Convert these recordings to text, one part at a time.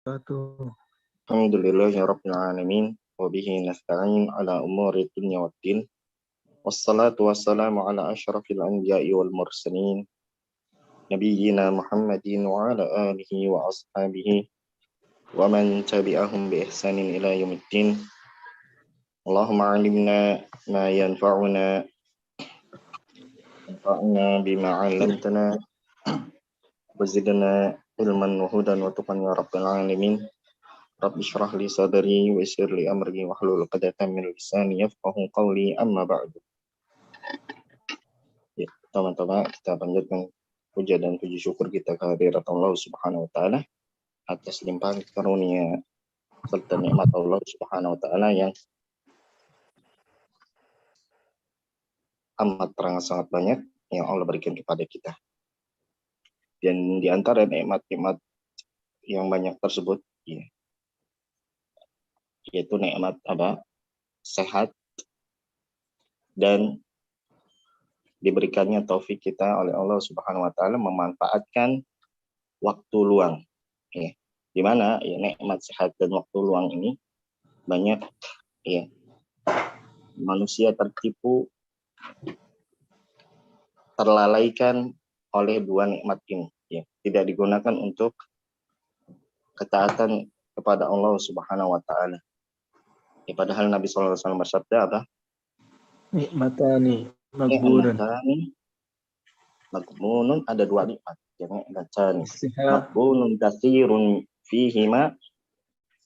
Wabarakatuh. Alhamdulillahirabbil alamin wa bihi nasta'in ala umuri dunya waddin. Wassalatu wassalamu ala asyrafil anbiya'i wal mursalin nabiyyina Muhammadin wa ala alihi wa ashabihi wa man tabi'ahum bi ihsanin ila yaumiddin. Allahumma 'allimna ma yanfa'una wanfa'na bima 'allamtana wa zidna ilman wa hudan wa tuqan ya rabbal alamin. Rabbi shrah li sadri wa yassir li amri wahlul 'uqdatam min lisani yafqahu qawli amma ba'du. Ya, teman-teman, kita panjatkan puja dan puji syukur kita kehadirat Allah Subhanahu wa taala atas limpahan karunia serta nikmat Allah Subhanahu wa taala yang amat sangat banyak yang Allah berikan kepada kita. Dan di antara nikmat-nikmat yang banyak tersebut ya, yaitu nikmat sehat dan diberikannya taufik kita oleh Allah Subhanahu wa taala memanfaatkan waktu luang ya. Di mana ya nikmat sehat dan waktu luang ini banyak ya manusia tertipu, terlalaikan oleh dua nikmat ini ya. Tidak digunakan untuk ketaatan kepada Allah Subhanahu wa taala. Ya, padahal Nabi sallallahu alaihi wasallam bersabda apa? Nikmatani Maghbunun, ada dua nikmat. Nikmatani. Sehat. Maghbunun katsirun fihima.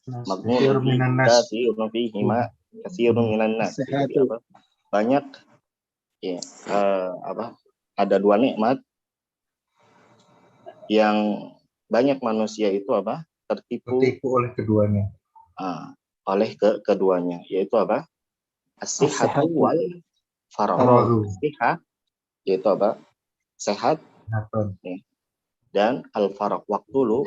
Maghbunun katsirun fihima. Katsirun minan nas. Banyak ya ada dua nikmat yang banyak manusia itu tertipu oleh keduanya. Keduanya, yaitu as-sihhatu wal faragh. As-sihhah yaitu sehat ya, dan al-faragh waktu luang.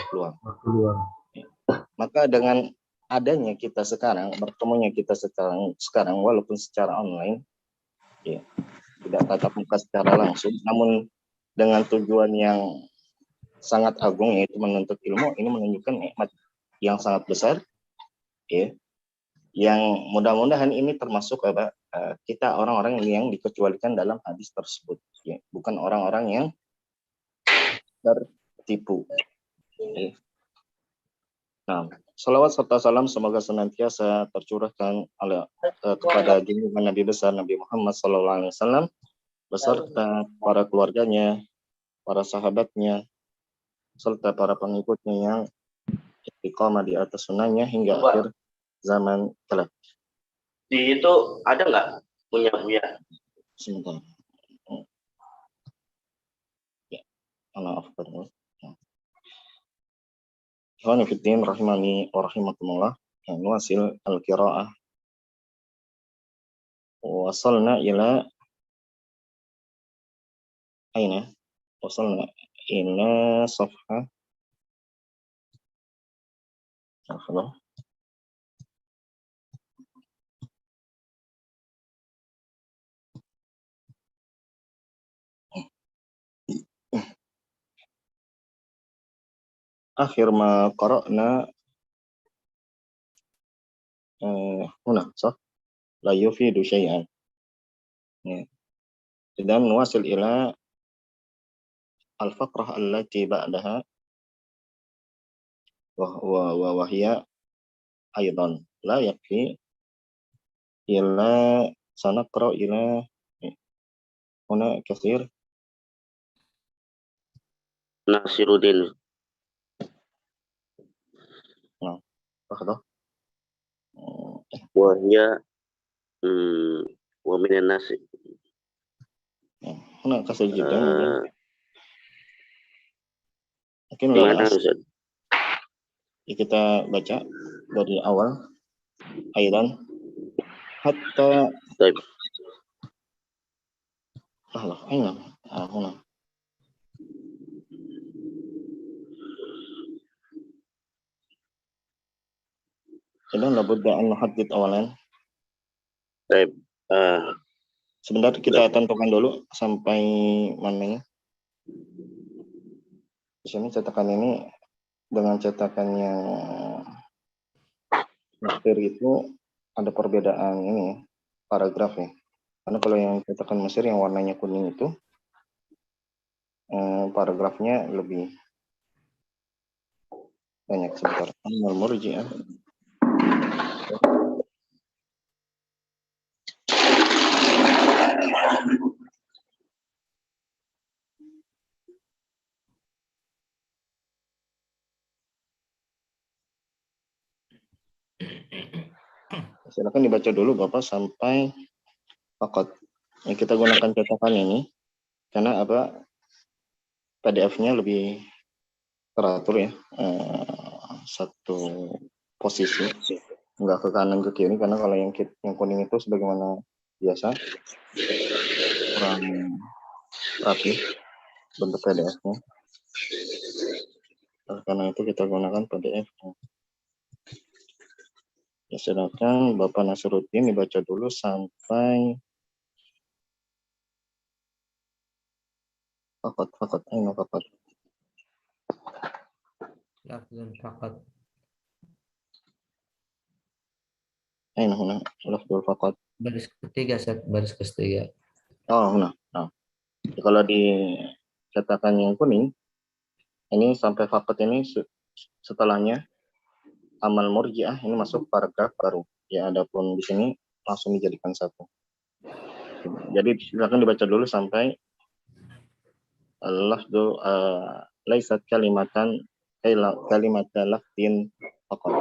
Ya. Maka dengan adanya kita sekarang, bertemunya kita sekarang walaupun secara online ya, tidak tatap muka secara langsung, namun dengan tujuan yang sangat agung yaitu menuntut ilmu, ini menunjukkan nikmat yang sangat besar ya, yang mudah-mudahan ini termasuk kita orang-orang yang dikecualikan dalam hadis tersebut ya, bukan orang-orang yang tertipu ya. Nah, salawat serta salam semoga senantiasa tercurahkan kepada junjungan Nabi besar Nabi Muhammad SAW beserta para keluarganya, para sahabatnya, serta para pengikutnya yang istiqamah di atas sunnahnya hingga akhir zaman kelak. Di itu ada nggak punya? Sebentar. Ya, maaf. Ikhwan fillah rahimani wa rahimakumullah. Nuwasil al-qiraah. Wasalna ila aina? Wasalna ila safha. Akhir ma qara'na huna sah la yufidu syai'an. Dan nuwasil ila al-faqrah allati ba'daha wa hiya aidan la yakfi illa sanaqra ila huna katsir. Nasiruddin. Nah, apa? Wahya wa minan nasi. Huna kasih jeda. Mungkin kita baca dari awal aidan hatta huna. Idan labudda an nuhaddid awalan. Baik. Sebentar kita tentukan dulu sampai mananya. Di sini cetakan ini dengan cetakan yang Mesir itu ada perbedaan ini paragraf ya. Karena kalau yang cetakan Mesir yang warnanya kuning itu paragrafnya lebih banyak. Sebentar. Al-Murji'ah. Silakan dibaca dulu Bapak sampai fakot. Yang kita gunakan cetakan ini karena apa? PDF-nya lebih teratur ya. Satu posisi, enggak ke kanan ke kiri, karena kalau yang kuning itu sebagaimana biasa kurang rapi bentuk PDF-nya. Karena itu kita gunakan PDF. Ya, silakan Bapak Nasruddin dibaca dulu sampai fakot. Ayo fakot. Lafzun faqat. Ayo lafzul fakot. Baris ketiga, baris ketiga. Oh, nah. Kalau di cetakan yang kuning, ini sampai fakot ini setelahnya amal murji'ah ini masuk paragraf baru. Ya, adapun di sini langsung dijadikan satu. Jadi silakan dibaca dulu sampai lafdu laisat kalimatan lafdin faqat.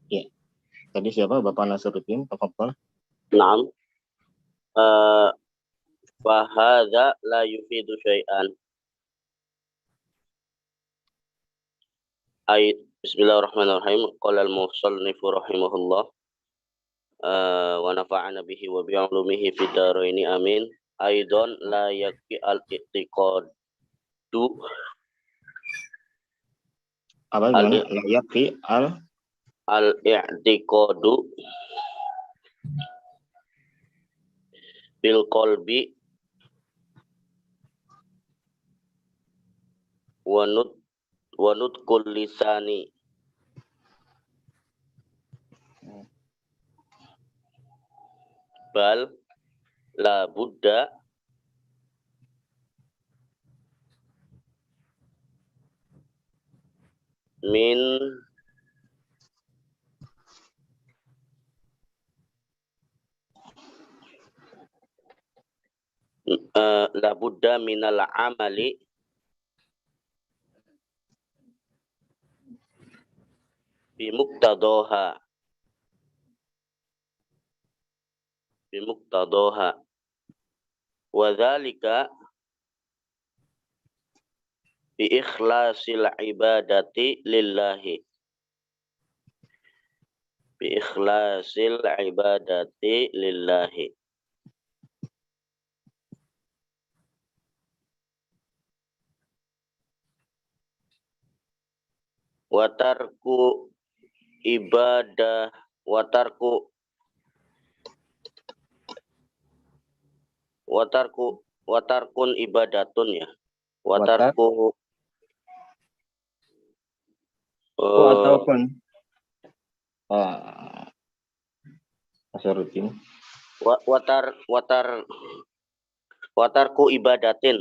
Ya. Tadi siapa? Bapak Nasruddin, tafadhol. Naam. Fahadha la yufidu syai'an. Bismillahirrahmanirrahim. Qala al-musannifu rahimahullah. Wa nafa'ana bihi wa bi'ulumihi fid dharaini amin. Aidan la yakfi al-i'tiqadu Apa gimana? La yakfi al-i'tiqadu bil qalbi wa nutqul lisani bal la budda min la budda minal amali bimuqtadaha wa dzalika bi ikhlasil ibadati lillahi watarku ibadah watarkun ibadatun ya watarku ataupun Nasruddin watarku ibadatin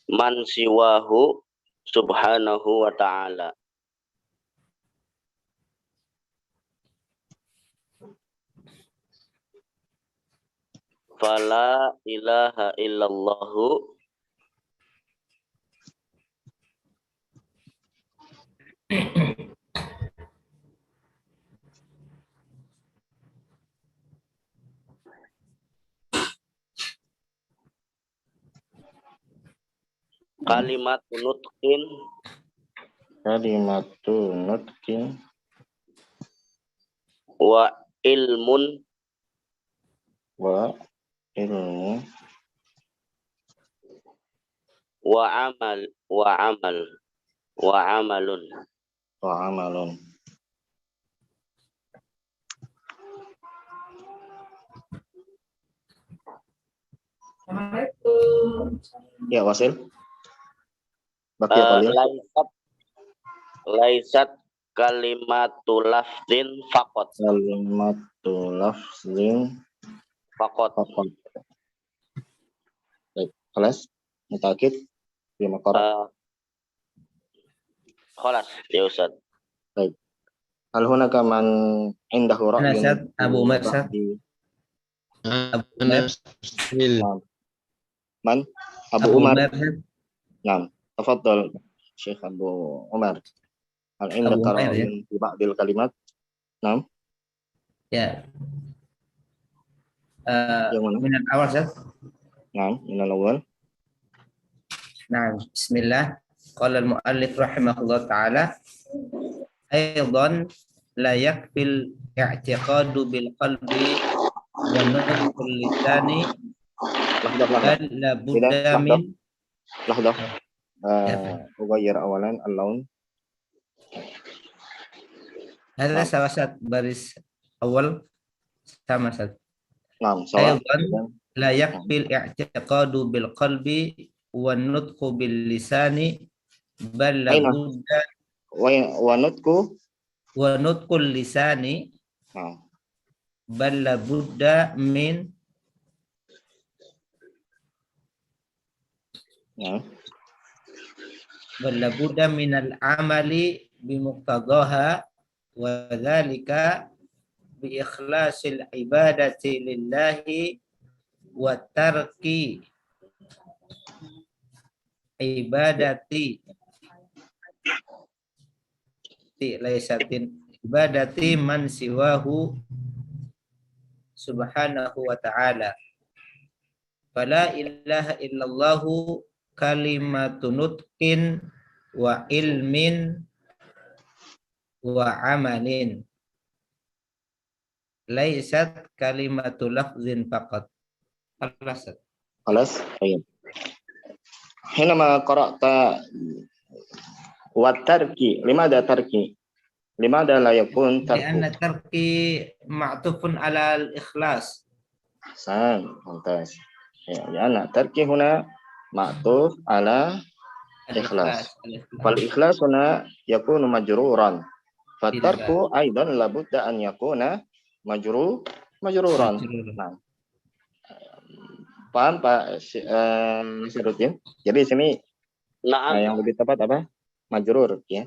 man siwahu subhanahu wa ta'ala fala ilaha illallahu kalimatun nutqin wa ilmun wa amalun. Ya, Wasil. Baki qalil. Laisat kalimatul lafzin faqat. Kalimatul lafzin Faqat. faqat. Baik, kelas mutakid di maqara. Khalas ya Ustaz. Baik. Hal hunaka man indahu Ana ra'yun Ustaz, Abu Umar Ustaz. Abu Umar. Man? Abu Abu Umar. Umar. Naam. Tafadhal Syekh Abu Umar. Hal Abu indaka Umar, ya. ra'yun fi ba'dil kalimat? Naam. Ya. Yang mana? Min al-awal Ustaz. Naam, min al-awwal. Nah, bismillah. Qala al-muallif rahimahullah taala aidan la yakfil i'tiqadu bil qalbi wa nutqul lisani bal la budda min لحظة أغير أولا اللون. هذا سواسat baris awal sama Ustaz. نعم سواء. Aidan la yakfil i'tiqadu bil qalbi wa nutqu bil lisani bal la أين budda ونطق wa nutqul lisani bal la budda min bal la budda min al amali bi muqtadaha wa dzalika bi ikhlasil ibadati lillahi wa tarki ibadati laisatin ibadati man siwahu subhanahu wa ta'ala. Fala ilaha illallahu kalimatun nutqin wa ilmin wa amalin. Laisat kalimatul lafzin faqat. خلاص طيب. حينما قرأت والتركي لماذا تركي؟ لماذا لا يكون ترك؟ لأن التركي معطوف على الإخلاص. أحسن ممتاز. لأن التركي هنا معطوف على الإخلاص. فالإخلاص هنا يكون مجرورا. فالترك أيضا لابد أن يكون مجرورا. نعم. Paham Pak Syarudin? Jadi di sini yang lebih tepat apa? Majrur ya.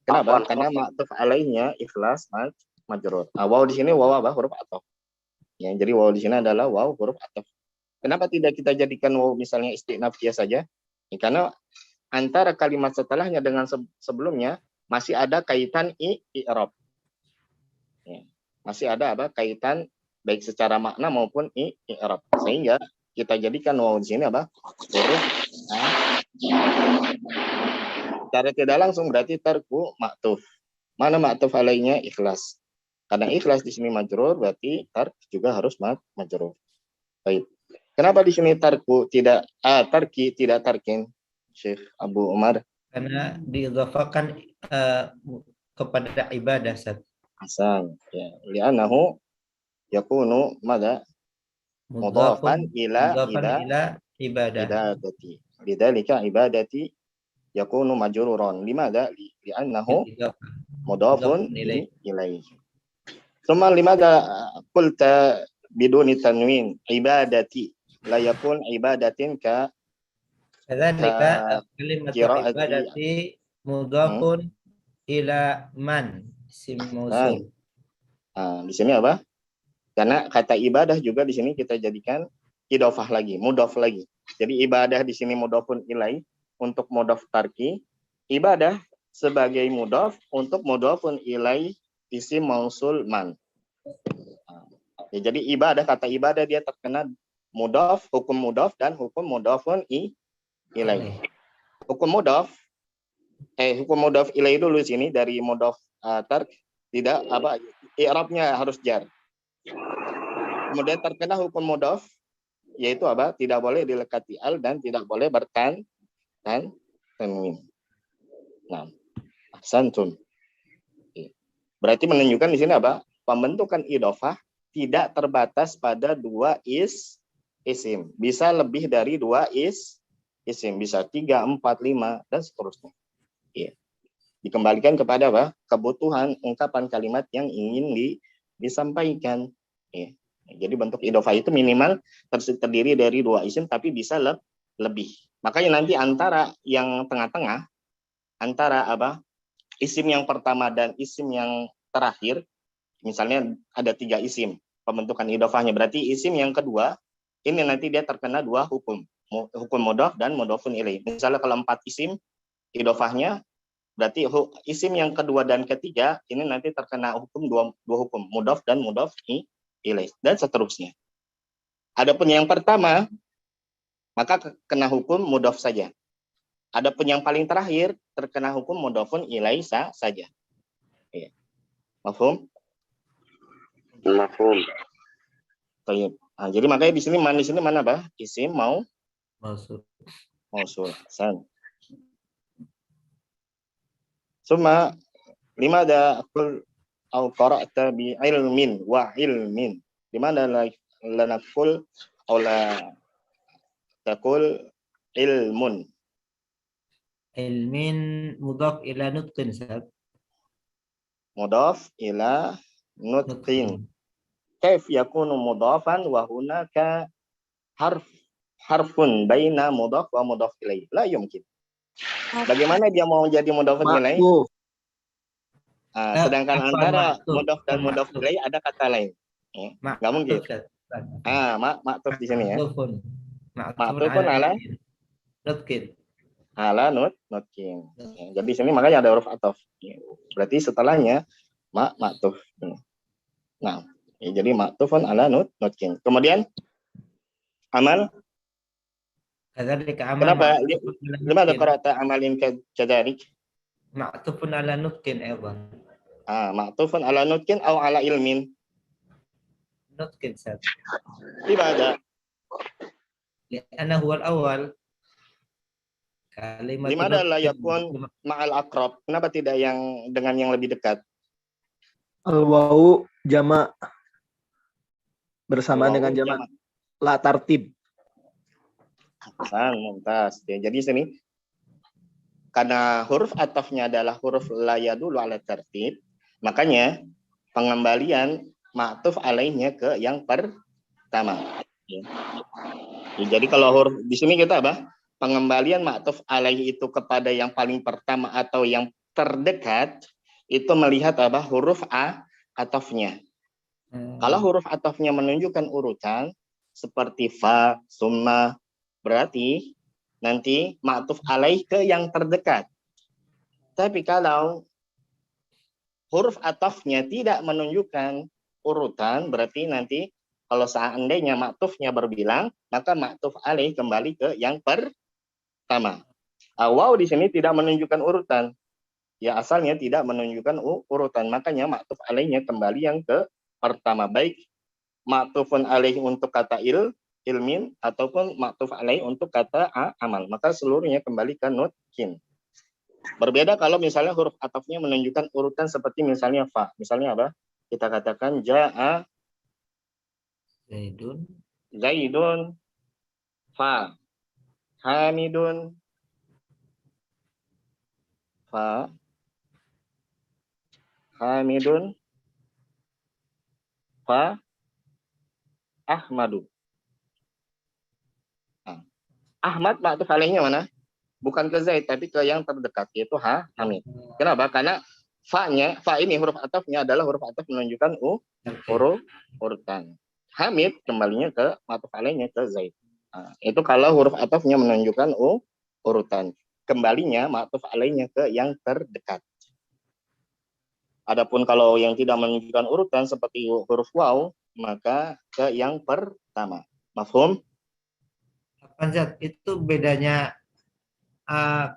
Kenapa? Karena ma'tuf alaihnya ikhlas majrur. Waw di sini waw apa? Huruf ataf. Ya, jadi waw di sini adalah waw huruf ataf. Kenapa tidak kita jadikan waw misalnya istinafiyah saja? Ya, karena antara kalimat setelahnya dengan sebelumnya masih ada kaitan i'rab. Ya, masih ada apa? Kaitan baik secara makna maupun i'rab. Sehingga kita jadikan waw di sini apa? Huruf Cara tidak langsung berarti tarku ma'tuf. Mana ma'tuf alainya ikhlas. Karena ikhlas di sini majrur berarti tark juga harus majrur. Baik. Kenapa di sini tarku tidak tarki tidak tarkin? Syekh Abu Umar. Karena diidhafakan kepada ibadah Ustaz. Hasan. Ya, li'annahu yakunu madza? Mudhafan ila ibadati. Lidzalika ibadati yakunu majruran. Limadza? Li'annahu mudhafun ilaihi. Tsumma limadza qulta biduni tanwin ibadati la yakun ibadatin ka kadzalika kalimat ibadati mudhafun ila man isim mausul. Di sini apa? Karena kata ibadah juga di sini kita jadikan idhofah lagi, mudhaf lagi. Jadi ibadah di sini mudhafun ilai untuk mudhaf tarki, ibadah sebagai mudhaf untuk mudhafun ilai isim mausul man. Ya, jadi ibadah kata ibadah dia terkena mudhaf, hukum mudhaf dan hukum mudhafun ilai. Hukum mudhaf ilai dulu sini dari mudhaf tark tidak apa i'rabnya harus jar. Kemudian terkena hukum mudhaf yaitu apa? Tidak boleh dilekati al dan tidak boleh tanwin. Nah, ahsantum. Berarti menunjukkan di sini apa? Pembentukan idhofah tidak terbatas pada dua isim. Bisa lebih dari 2 isim. Bisa 3, 4, 5, dan seterusnya. Iya. Dikembalikan kepada apa? Kebutuhan ungkapan kalimat yang ingin disampaikan. Iya. Jadi bentuk idhofah itu minimal terdiri dari 2 isim, tapi bisa lebih. Makanya nanti antara yang tengah-tengah, antara apa? Isim yang pertama dan isim yang terakhir, misalnya ada 3 isim pembentukan idhofahnya, berarti isim yang kedua ini nanti dia terkena 2 hukum mudhof dan mudhofun ilaih. Misalnya kalau 4 isim idhofahnya, berarti isim yang kedua dan ketiga ini nanti terkena hukum dua hukum, mudhof dan mudhof ilaih, dan seterusnya. Adapun yang pertama maka kena hukum mudhof saja. Adapun yang paling terakhir terkena hukum mudhofun ilaih saja. Iya. Mafhum? Mafhum. Nah, jadi makanya di sini mana bah? Isim Maksud. mausul. Summa limada aqul au qara'ta bi ilmin wa ilmin. Dimana la naqul au la taqul ilmun. Ilmin mudhaf ila nutqin, Ustaz. Mudhaf ila nutqin. Nutqin. Kaif yakunu mudhafan wa hunaka harfun baina mudhaf wa mudhaf ilaih. La yumkin. Bagaimana dia mau jadi mudhafun ilaih? Sedangkan antara mudhaf dan mudhaf ilaih ada kata lain. Nggak mungkin. Maktuf di sini ya. Maktufun ala nutqin. Ala nutqin. Jadi di sini makanya ada huruf ataf. Berarti setelahnya maktuf. Nah, jadi maktufun ala nutqin. Kemudian amal. Kenapa? Lima ada qara'ta amalin kadzarik. Maktufun ala nutqin aidan. Maktufun ala nutqin atau ala ilmin. Nutqin, Ustaz. Limadha? Li'anna huwa al-awwal. Kalimat Limadha la yakun ma'al aqrab? Kenapa tidak yang dengan yang lebih dekat? Al-wawu jama' bersamaan dengan jama' la tartib. Mumtaz. Jadi sini karena huruf atafnya adalah huruf la yadullu ala tartib, makanya pengembalian ma'tuf alaihnya ke yang pertama. Jadi kalau huruf di sini kita apa? Pengembalian ma'tuf alaih itu kepada yang paling pertama atau yang terdekat itu melihat apa? Huruf atafnya. Kalau huruf atafnya menunjukkan urutan seperti fa, summa, berarti nanti ma'tuf alaih ke yang terdekat. Tapi kalau huruf atafnya tidak menunjukkan urutan, berarti nanti kalau seandainya ma'tufnya berbilang, maka ma'tuf alaih kembali ke yang pertama. Waw di sini tidak menunjukkan urutan. Ya asalnya tidak menunjukkan urutan, makanya ma'tuf alaihnya kembali yang ke pertama, baik ma'tufun alaih untuk kata ilmin ataupun ma'tuf alaih untuk kata amal, maka seluruhnya kembali ke nutqin. Berbeda kalau misalnya huruf atafnya menunjukkan urutan seperti misalnya fa. Misalnya apa? Kita katakan ja'a Zaidun fa Hamidun fa Hamidun fa Ahmadu. Ahmad ma'tuf alaihnya mana? Bukan ke Zaid tapi ke yang terdekat yaitu Hamid. Kenapa? Karena fa ini huruf atafnya adalah huruf ataf menunjukkan urutan. Hamid kembalinya ke ma'tuf alaihnya ke Zaid. Itu kalau huruf atafnya menunjukkan urutan. Kembalinya ma'tuf alaihnya ke yang terdekat. Adapun kalau yang tidak menunjukkan urutan seperti huruf waw, maka ke yang pertama. Mafhum? Panjat, itu bedanya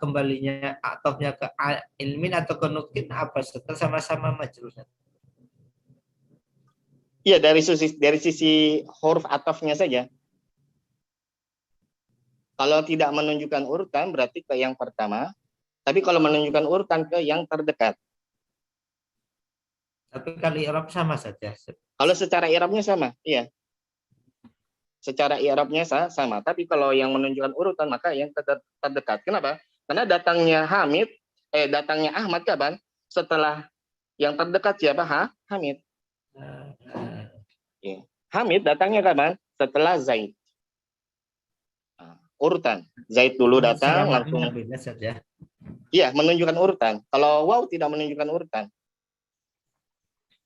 kembalinya atofnya ke ilmin atau ke nutqin apa? Sama-sama majrur. Iya, dari sisi huruf atofnya saja. Kalau tidak menunjukkan urutan berarti ke yang pertama, tapi kalau menunjukkan urutan ke yang terdekat. Tapi kali i'rab sama saja. Kalau secara i'rabnya sama, iya. secara i'rabnya sama. Tapi kalau yang menunjukkan urutan maka yang terdekat. Kenapa? Karena datangnya datangnya Ahmad kapan? Setelah yang terdekat siapa? Hamid. Ya. Hamid datangnya kapan? Setelah Zaid. Urutan. Zaid dulu datang langsung. Ya. Iya, menunjukkan urutan. Kalau waw tidak menunjukkan urutan.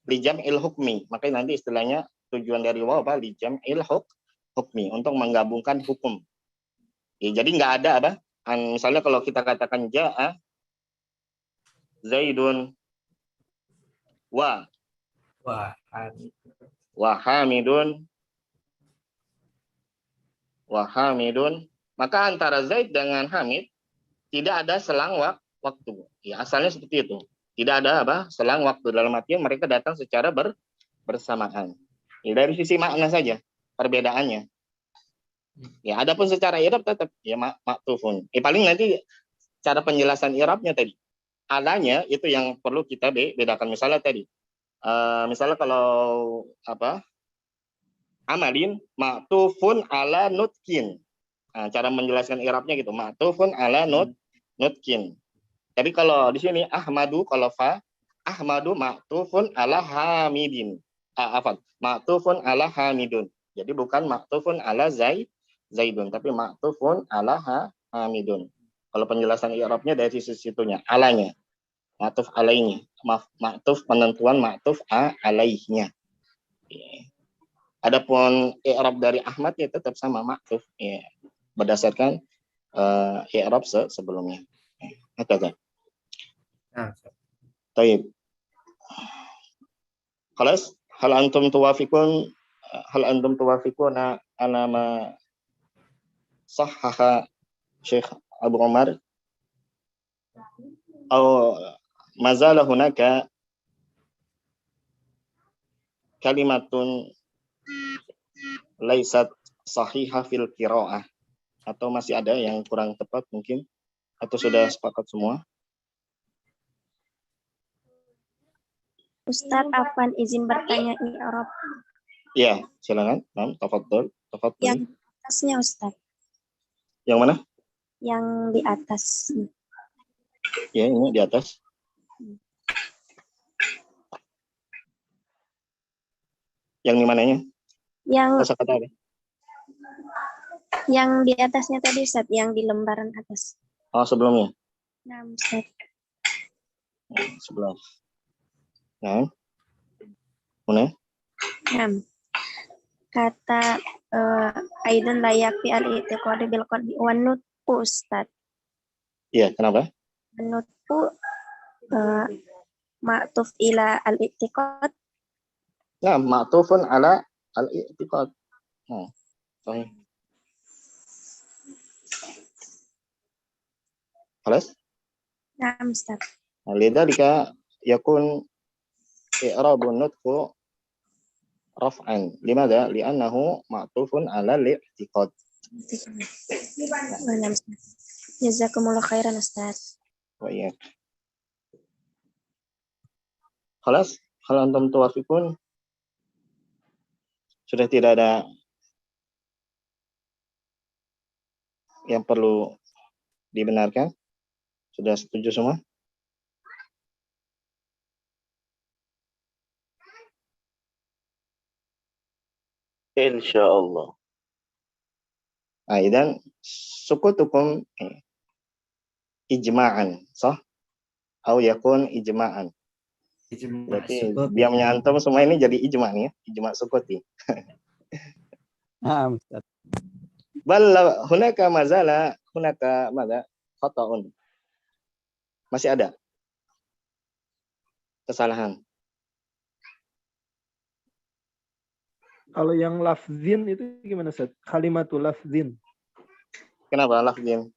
Lijam'il hukmi. Makanya nanti istilahnya tujuan dari waw apa? Lijam'il hukmi. Untuk menggabungkan hukum. Ya, jadi nggak ada apa? Misalnya kalau kita katakan ja'a Zaidun wa Hamidun, maka antara Zaid dengan Hamid tidak ada selang waktu. Ya, asalnya seperti itu. Tidak ada apa? Selang waktu, dalam artian mereka datang secara bersamaan. Ya, dari sisi makna saja perbedaannya. Ya, adapun secara i'rab tetap ya maktufun. Paling nanti cara penjelasan i'rabnya tadi. Alanya itu yang perlu kita bedakan. Misalnya tadi. Misalnya kalau apa? Amalin maktufun ala nutkin. Nah, cara menjelaskan i'rabnya gitu. Maktufun ala nutkin. Tapi kalau di sini Ahmadu kalau Ahmadu maktufun ala hamidin. Maktufun ala hamidun. Jadi bukan maktufun ala Zaidun, tapi maktufun ala hamidun. Kalau penjelasan i'rabnya dari sisi situnya, alanya. Maktuf alainya. Maktuf penentuan maktuf alaihnya. Adapun i'rab dari Ahmad ya tetap sama maktuf ya, berdasarkan i'rab sebelumnya. Hakadha. Baik. Khalas, hal antum tuwafiquna ala ma sahhaha Syekh Abu Umar atau mazala hunaka kalimatun laisat sahihah fil qiraah, atau masih ada yang kurang tepat mungkin, atau sudah sepakat semua? Ustadz, Afwan izin bertanya i'rab. Ya, silakan. Tafadhol. Yang atasnya Ustadz. Yang mana? Yang di atas. Ya, ini di atas. Yang di mananya? Kosakata apa? Yang di atasnya tadi Ustadz, yang di lembaran atas. Oh, sebelumnya. Nah, Ustadz. Sebelah. Nah. Mana? Nah. Kata aidan layak fi al-i'tiqad bil qalbi wa nutqu Ustadz. Iya, kenapa? Nutqu ma'tuf ila al-i'tiqad. Nah, ma'tufun ala al-i'tiqad. Sahih. Khalas? Nah, Ustaz. Lidzalika yakun i'rabun nutqu raf'an. Limadha? Li'annahu ma'tufun ala al-i'tiqad. Jazakumullah khairan Ustaz. Wa iyyak. Khalas? Hal antum tuwafiqun? Sudah tidak ada yang perlu dibenarkan? Sudah setuju semua? Insyaallah. Dan sukutukum ijma'an, sah? Atau yakun ijma'an. Berarti diamnya antum semua ini jadi ijma' nih ya, ijma' sukuti. Nah, Ustaz. Bal hunaka mazala hunaka madza khata'un. Masih ada kesalahan. Kalau yang lafzin itu gimana, Ustaz? Kalimatul lafzin. Kenapa lafzin?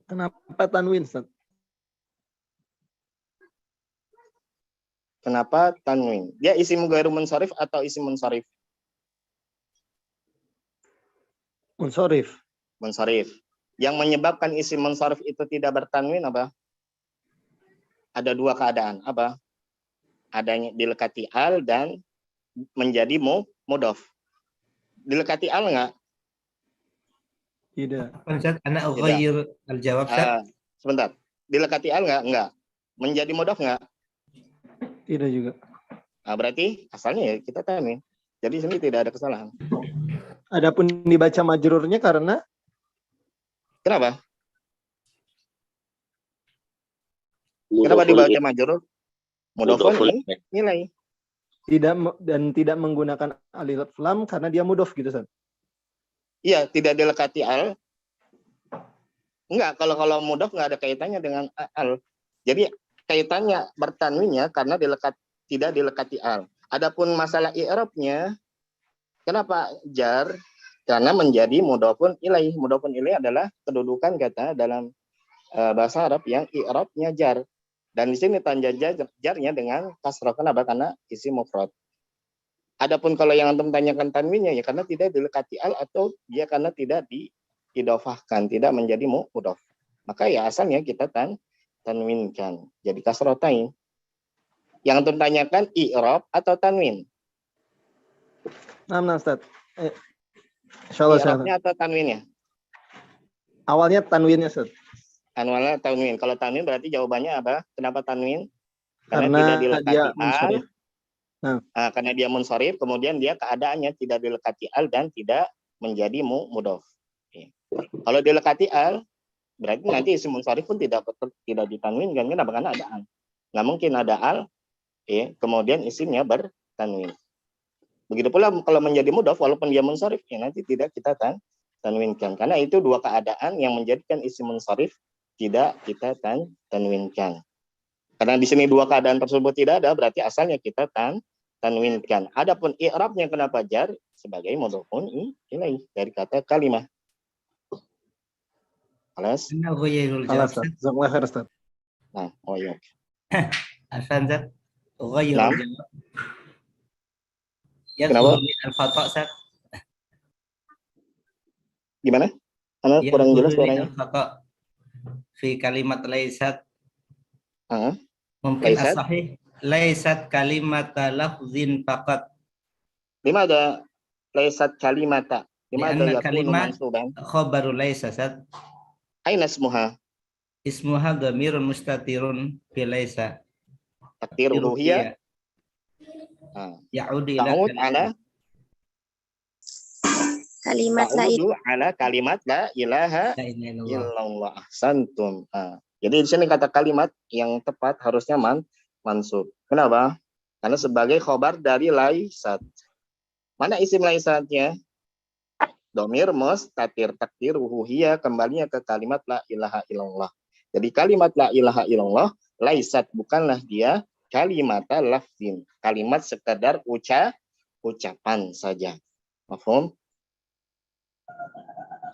Kenapa tanwin, Ustaz? Kenapa tanwin? Dia isim ghairu munsharif atau isim munsharif? Munsharif. Munsharif. Yang menyebabkan isim munsharif itu tidak bertanwin apa? Ada dua keadaan. Apa? Adanya dilekati al dan menjadi mudhof. Dilekati al nggak? Tidak. Apa Ustaz? Ana ughayyir al-jawab Ustaz. Sebentar. Dilekati al nggak? Nggak. Menjadi mudhaf nggak? Tidak juga. Nah, berarti asalnya ya kita tanwin. Jadi sini tidak ada kesalahan. Adapun dibaca majrurnya karena Kenapa? Kenapa dibaca majrur? Mudhafun nilai. tidak menggunakan alif lam karena dia mudhof gitu, Ustaz. Iya, tidak dilekati al. Enggak, kalau mudhaf nggak ada kaitannya dengan al. Jadi kaitannya bertanwinnya karena tidak dilekati al. Adapun masalah i'rabnya, kenapa jar? Karena menjadi mudhafun ilaih. Mudhafun ilaih adalah kedudukan kata dalam bahasa Arab yang i'rabnya jar. Dan di sini tanda jarnya dengan kasrah. Kenapa? Karena isim mufrad. Adapun kalau yang antum tanyakan tanwinnya ya karena tidak dilekati al atau dia karena tidak diidofahkan, tidak menjadi mudhaf. Maka ya asalnya kita tanwinkan. Jadi kasrotain. Yang antum tanyakan i'rab atau tanwin? Nah, Ustaz. Insyaallah I'rabnya atau tanwinnya? Awalnya tanwinnya, Ustaz. Awalnya tanwin. Kalau tanwin berarti jawabannya apa? Kenapa tanwin? Karena tidak dilekati dia al. munsharif. Karena dia munsharif, kemudian dia keadaannya tidak dilekati al dan tidak menjadi mudhaf. Kalau dilekati al, berarti nanti isim munsharif pun tidak ditanwinkan. Kenapa? Karena ada al. Nggak mungkin ada al, kemudian isimnya bertanwin. Begitu pula kalau menjadi mudhaf, walaupun dia munsharif, nanti tidak kita tanwinkan. Karena itu dua keadaan yang menjadikan isim munsharif tidak kita tanwinkan. Karena di sini dua keadaan tersebut tidak ada, berarti asalnya kita tanwinkan. Adapun i'rabnya kenapa jar? Sebagai mudhafun ilaih dari kata kalimah. Alas? Ana ughayyirul jawab Ustaz. Jazakallahu khair, Ustaz. Nah, oh iya. Hasan Ustaz. Ughayyirul jawab. Kenapa? Al-khata' Ustaz. Gimana? Karena kurang jelas suaranya. Al-khata' fi kalimat laisat. Mungkin Laisat? as-sahih laisat kalimata lafzin faqat. Lima ada laisat kalimata. Lima ada yakunu mansuban. Khabaru laisa Ustaz. Aina ismuha? Ismuha dhamirun mustatirun fi laisa. Takdiruhu hiya. Ya'udu ila Ta'ud ala Kalimat ta'udu ala kalimat la ilaha illallah. Ahsantum. Jadi di sini kata kalimat yang tepat harusnya mansub. Kenapa? Karena sebagai khobar dari laisat. Mana isim laisatnya? Domir mustatir takdiruhu hiya, kembalinya ke kalimat la ilaha illallah. Jadi kalimat la ilaha illallah laisat, bukanlah dia kalimata lafzin. Kalimat sekedar ucapan saja. Mafhum?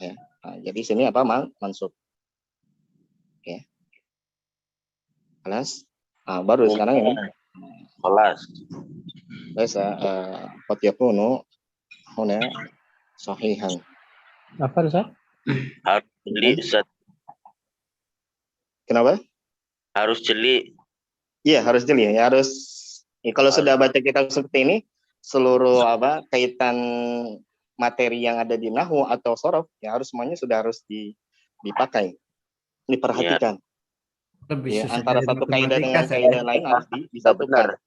Ya. Jadi sini apa mansub. Oke. Kelas? Baru sekarang ini. Kelas. Bisa qad yakunu huna sahihan. Apa, Ustaz? Harus jeli, Ustaz. Kenapa? Harus jeli. Iya, harus jeli. Ya, harus kalau sudah baca kitab seperti ini, seluruh kaitan materi yang ada di nahwu atau sorof, ya harus semuanya sudah harus dipakai, diperhatikan. Ya, antara satu kaidah dengan kaidah lain harus bisa benar.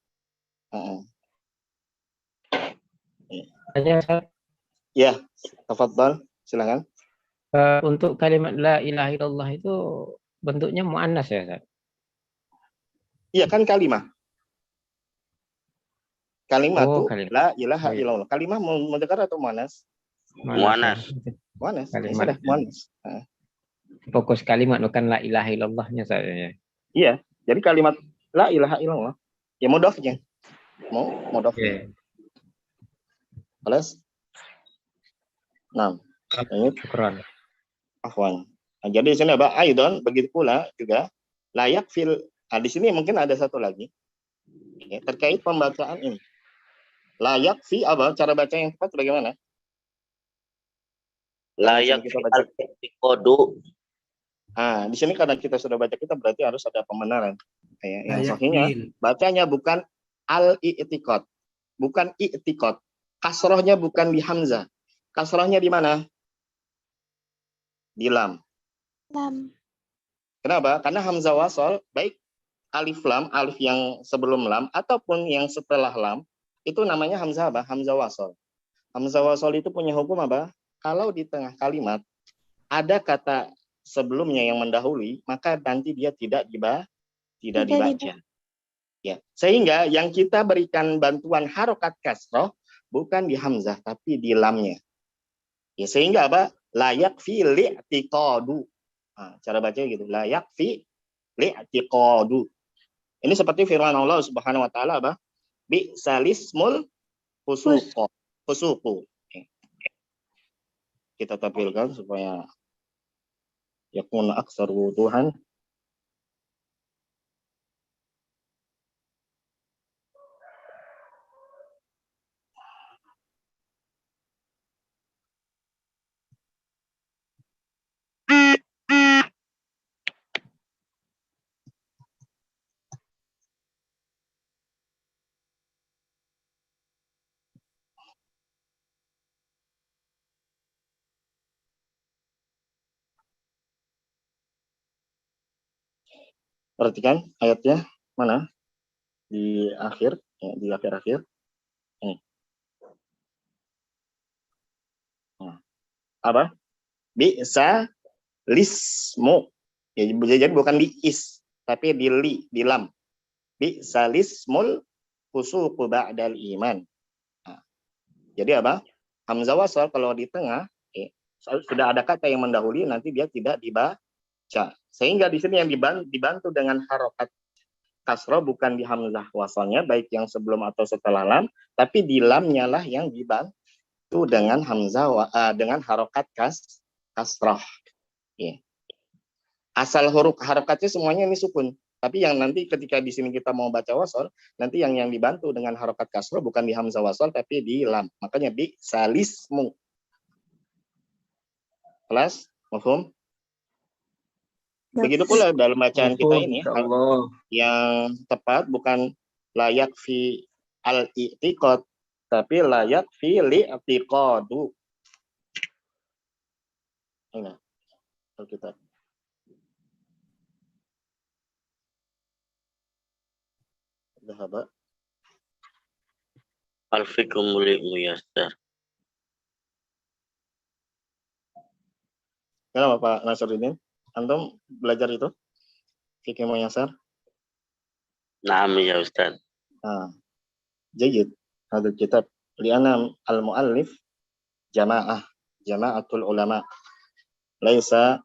Ya, tafadhal, silakan. Untuk kalimat la ilaha illallah itu bentuknya muannas ya, Ustaz? Iya kan kalimah. Kalimat tuh la ilaha illallah. Kalimah mudzakkar atau muannas? Muannas. Muannas. Kalimat. Muannas. Fokus kalimat bukan la ilaha illallahnya saya. Iya, jadi kalimat la ilaha illallah ya mudhafnya. Mudhaf. Kelas? Nah, ini syukran. Afwan. Jadi di sini aidon begitu pula juga layak fil. Di sini mungkin ada satu lagi terkait pembacaan ini. Layak fi cara baca yang tepat bagaimana? Layak fi al-i'tiqadu. Di sini karena kita sudah baca kita berarti harus ada pembenaran. Yang sahihnya bacanya bukan al-i'tiqad, bukan i'tiqad. Kasrohnya bukan di hamzah. Kasrahnya di mana? Di lam. Lam. Kenapa? Karena hamzah wasol, baik alif lam, alif yang sebelum lam, ataupun yang setelah lam, itu namanya hamzah apa? Hamzah wasol. Hamzah wasol itu punya hukum apa? Kalau di tengah kalimat ada kata sebelumnya yang mendahului, maka nanti dia tidak dibaca. Ya. Sehingga yang kita berikan bantuan harokat kasroh bukan di hamzah, tapi di lamnya. Ya, sehingga apa? Layak fi li'tiqadu. Nah, cara bacanya gitu. Layak fi li'tiqadu. Ini seperti firman Allah Subhanahu wa taala apa? Bi salismul fusuqu. Kita tampilkan supaya yakun aksar wuduhan. Perhatikan ayatnya mana? Di akhir, ya, di akhir-akhir. Ini. Nah, apa? Bisa lismu. Ya, jadi bukan di is, tapi di li, di lam. Bisa lismul fusuqu ba'dal iman. Nah, jadi apa? Hamzah wasal kalau di tengah, sudah ada kata yang mendahului, nanti dia tidak dibaca. Sehingga di sini yang dibantu dengan harokat kasroh bukan di hamzah wasalnya, baik yang sebelum atau setelah lam, tapi di lamnya lah yang dibantu dengan hamzah dengan harokat kasroh. Ya. Asal huruf harokatnya semuanya ini sukun. Tapi yang nanti ketika di sini kita mau baca wasal, nanti yang dibantu dengan harokat kasroh bukan di hamzah wasal, tapi di lam. Makanya bi salismu. Kelas, mafhum? Begitu pula dalam bacaan kita ini, yang tepat bukan layak fi al-i'tiqad, tapi layak fi li'tiqadu. Ini, Alkitab. Zahaba. Al-fikum muyassar. Kenapa Pak Nasruddin? Antum belajar itu? Fikih muyassar? Naam ya Ustaz. Nah, jayid. Hadal kitab. Li'anam al-mu'allif jama'atul ulama. Laisa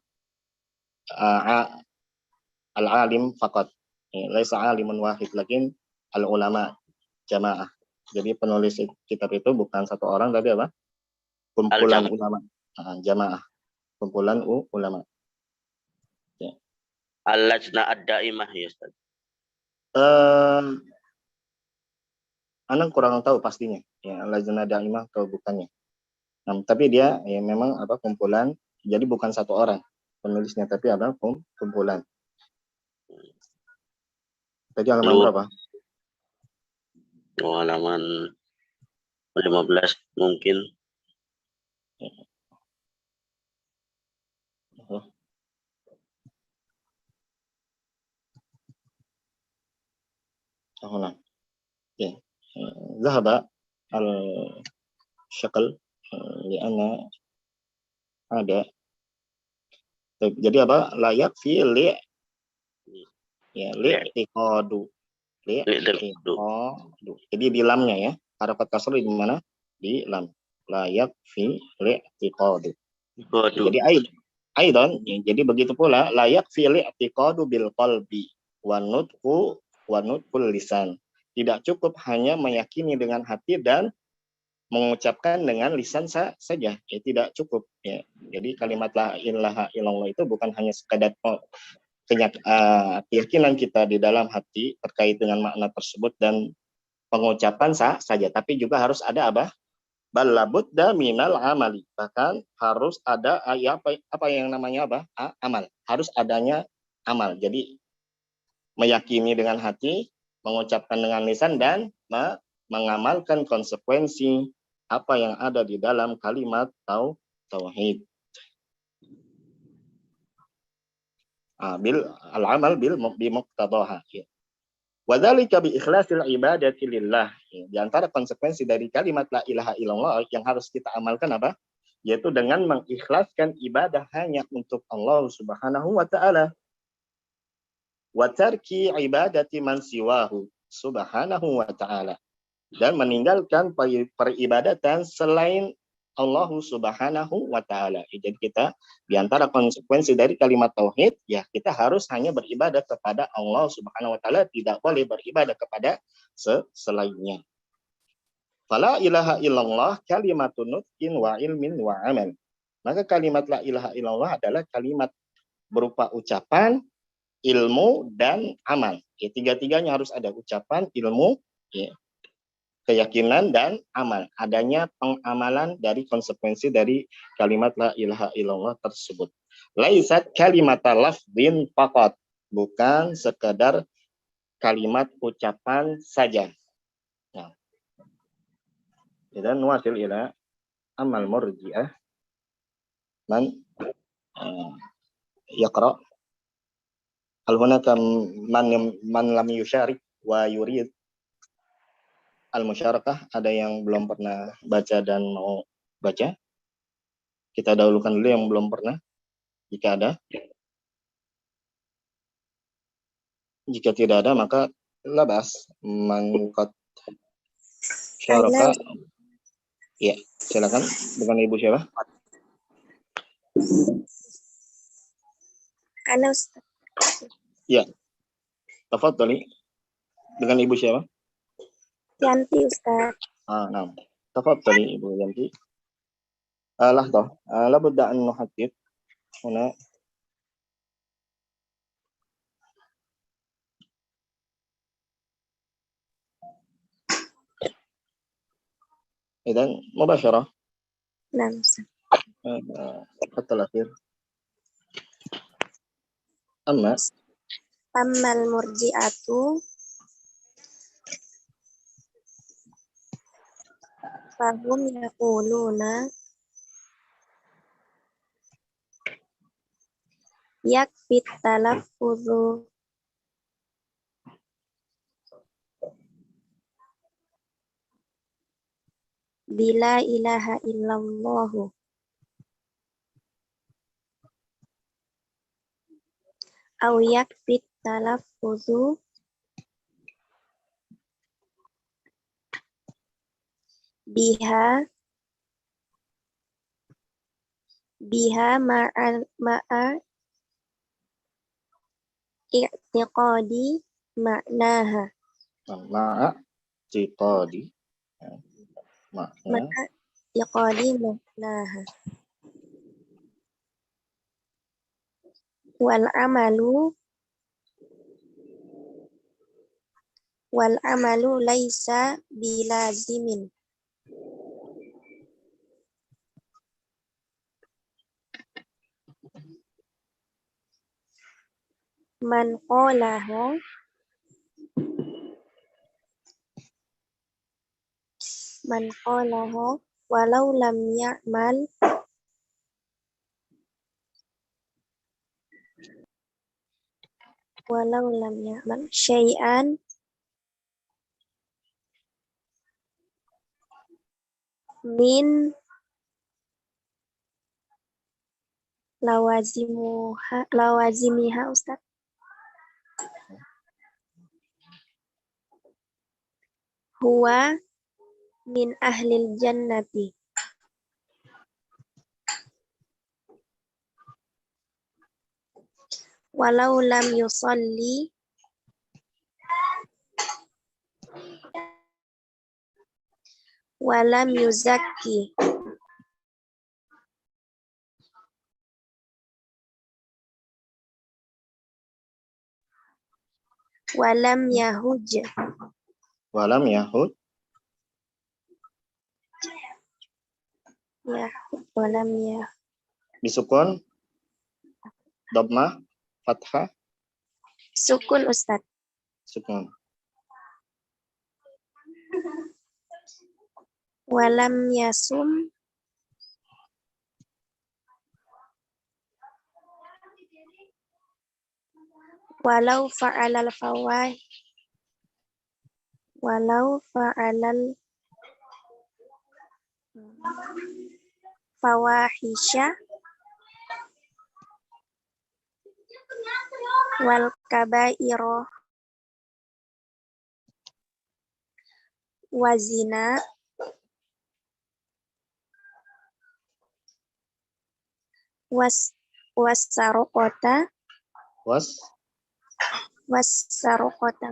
al-alim faqat. Laisa alimun wahid, lakin al-ulama jama'ah. Jadi penulis kitab itu bukan satu orang, tapi apa? Kumpulan ulama. Jamaah. Kumpulan ulama. Ya. Al-lajna ad-daimah ya Ustaz. Anak kurang tahu pastinya. Ya, lajna daimah atau bukannya. Nah, tapi dia ya memang apa kumpulan, jadi bukan satu orang penulisnya, tapi ada kumpulan. Tadi halaman berapa? Halaman 15 mungkin. Nah. Ya. Zahaba al-syakal li'anna ada. Jadi apa? Layak fi li ya li'tiqadu. Li'tiqadu. Jadi di lamnya ya. Harakat kasr di mana? Di lam. Layak fi li'tiqadu. Jadi aidan jadi begitu pula layak fi li'tiqadu bil qalbi wa nutqul lisan. Tidak cukup hanya meyakini dengan hati dan mengucapkan dengan lisan saja, ya tidak cukup ya. Jadi kalimat la ilaha illallah itu bukan hanya sekadar keyakinan kita di dalam hati terkait dengan makna tersebut dan pengucapan saja, tapi juga harus ada apa? Balabudda minal amali. Bahkan harus ada apa yang namanya apa? Amal. Harus adanya amal. Jadi meyakini dengan hati, mengucapkan dengan lisan dan mengamalkan konsekuensi apa yang ada di dalam kalimat tauhid. Bil al-amal bil bimuqtadaha. Wadzalika bi ikhlasil ibadati lillah. Di antara konsekuensi dari kalimat la ilaha illallah yang harus kita amalkan apa? Yaitu dengan mengikhlaskan ibadah hanya untuk Allah Subhanahu wa taala. Wa tarki ibadati man siwahu Subhanahu wa taala. Dan meninggalkan peribadatan selain Allah Subhanahu wa taala. Jadi kita di antara konsekuensi dari kalimat tauhid ya kita harus hanya beribadah kepada Allah Subhanahu wa taala, tidak boleh beribadah kepada selainnya. Fala ilaha illallah kalimatun nutqin wa ilmin wa amal. Maka kalimat la ilaha illallah adalah kalimat berupa ucapan, ilmu dan amal. Ya, tiga-tiganya harus ada ucapan, ilmu, ya, keyakinan dan amal. Adanya pengamalan dari konsekuensi dari kalimat la ilaha illallah tersebut. Laisat kalimata lafdhin faqat, bukan sekedar kalimat ucapan saja. Nah, dan wasil ila amal murji'ah man yaqra hal hunaka man lam yusyarik wa yurid al-musyarakah. Ada yang belum pernah baca dan mau baca? Kita dahulukan dulu yang belum pernah. Jika ada. Jika tidak ada, maka labas. Man qad syaraka. Ya, silakan. Dengan Ibu siapa? Ana Ustaz. Ya. Tafadhali. Dengan Ibu siapa? Yanti Ustaz. Nah. Tafadhali Ibu Yanti. Lahdah. Labudda an nuhaddid huna. إذن مباشرة. Naam Ustaz. حتى الأخير. Ammal murji'atu fahum yaquluna yakfit talaffuzu bila ilaha illallah aw yakfit talaffuzu biha ma'a i'tiqadi ma'naha. Ma'a i'tiqadi Ma'a i'tiqadi ma'naha. Wal amalu laisa bilazimin. Man qalaha walau lam ya'mal syai'an min lawazimiha Ustaz. Huwa min ahlil jannati. Walau lam yusalli walam yuzakki walam yahud bisukun dhammah fathah sukun Ustaz. sukun Walam yasum. Walau fa'alal fawah. Walau fa'alal fawahisha wal kabairo wazina wasarokota wasarokota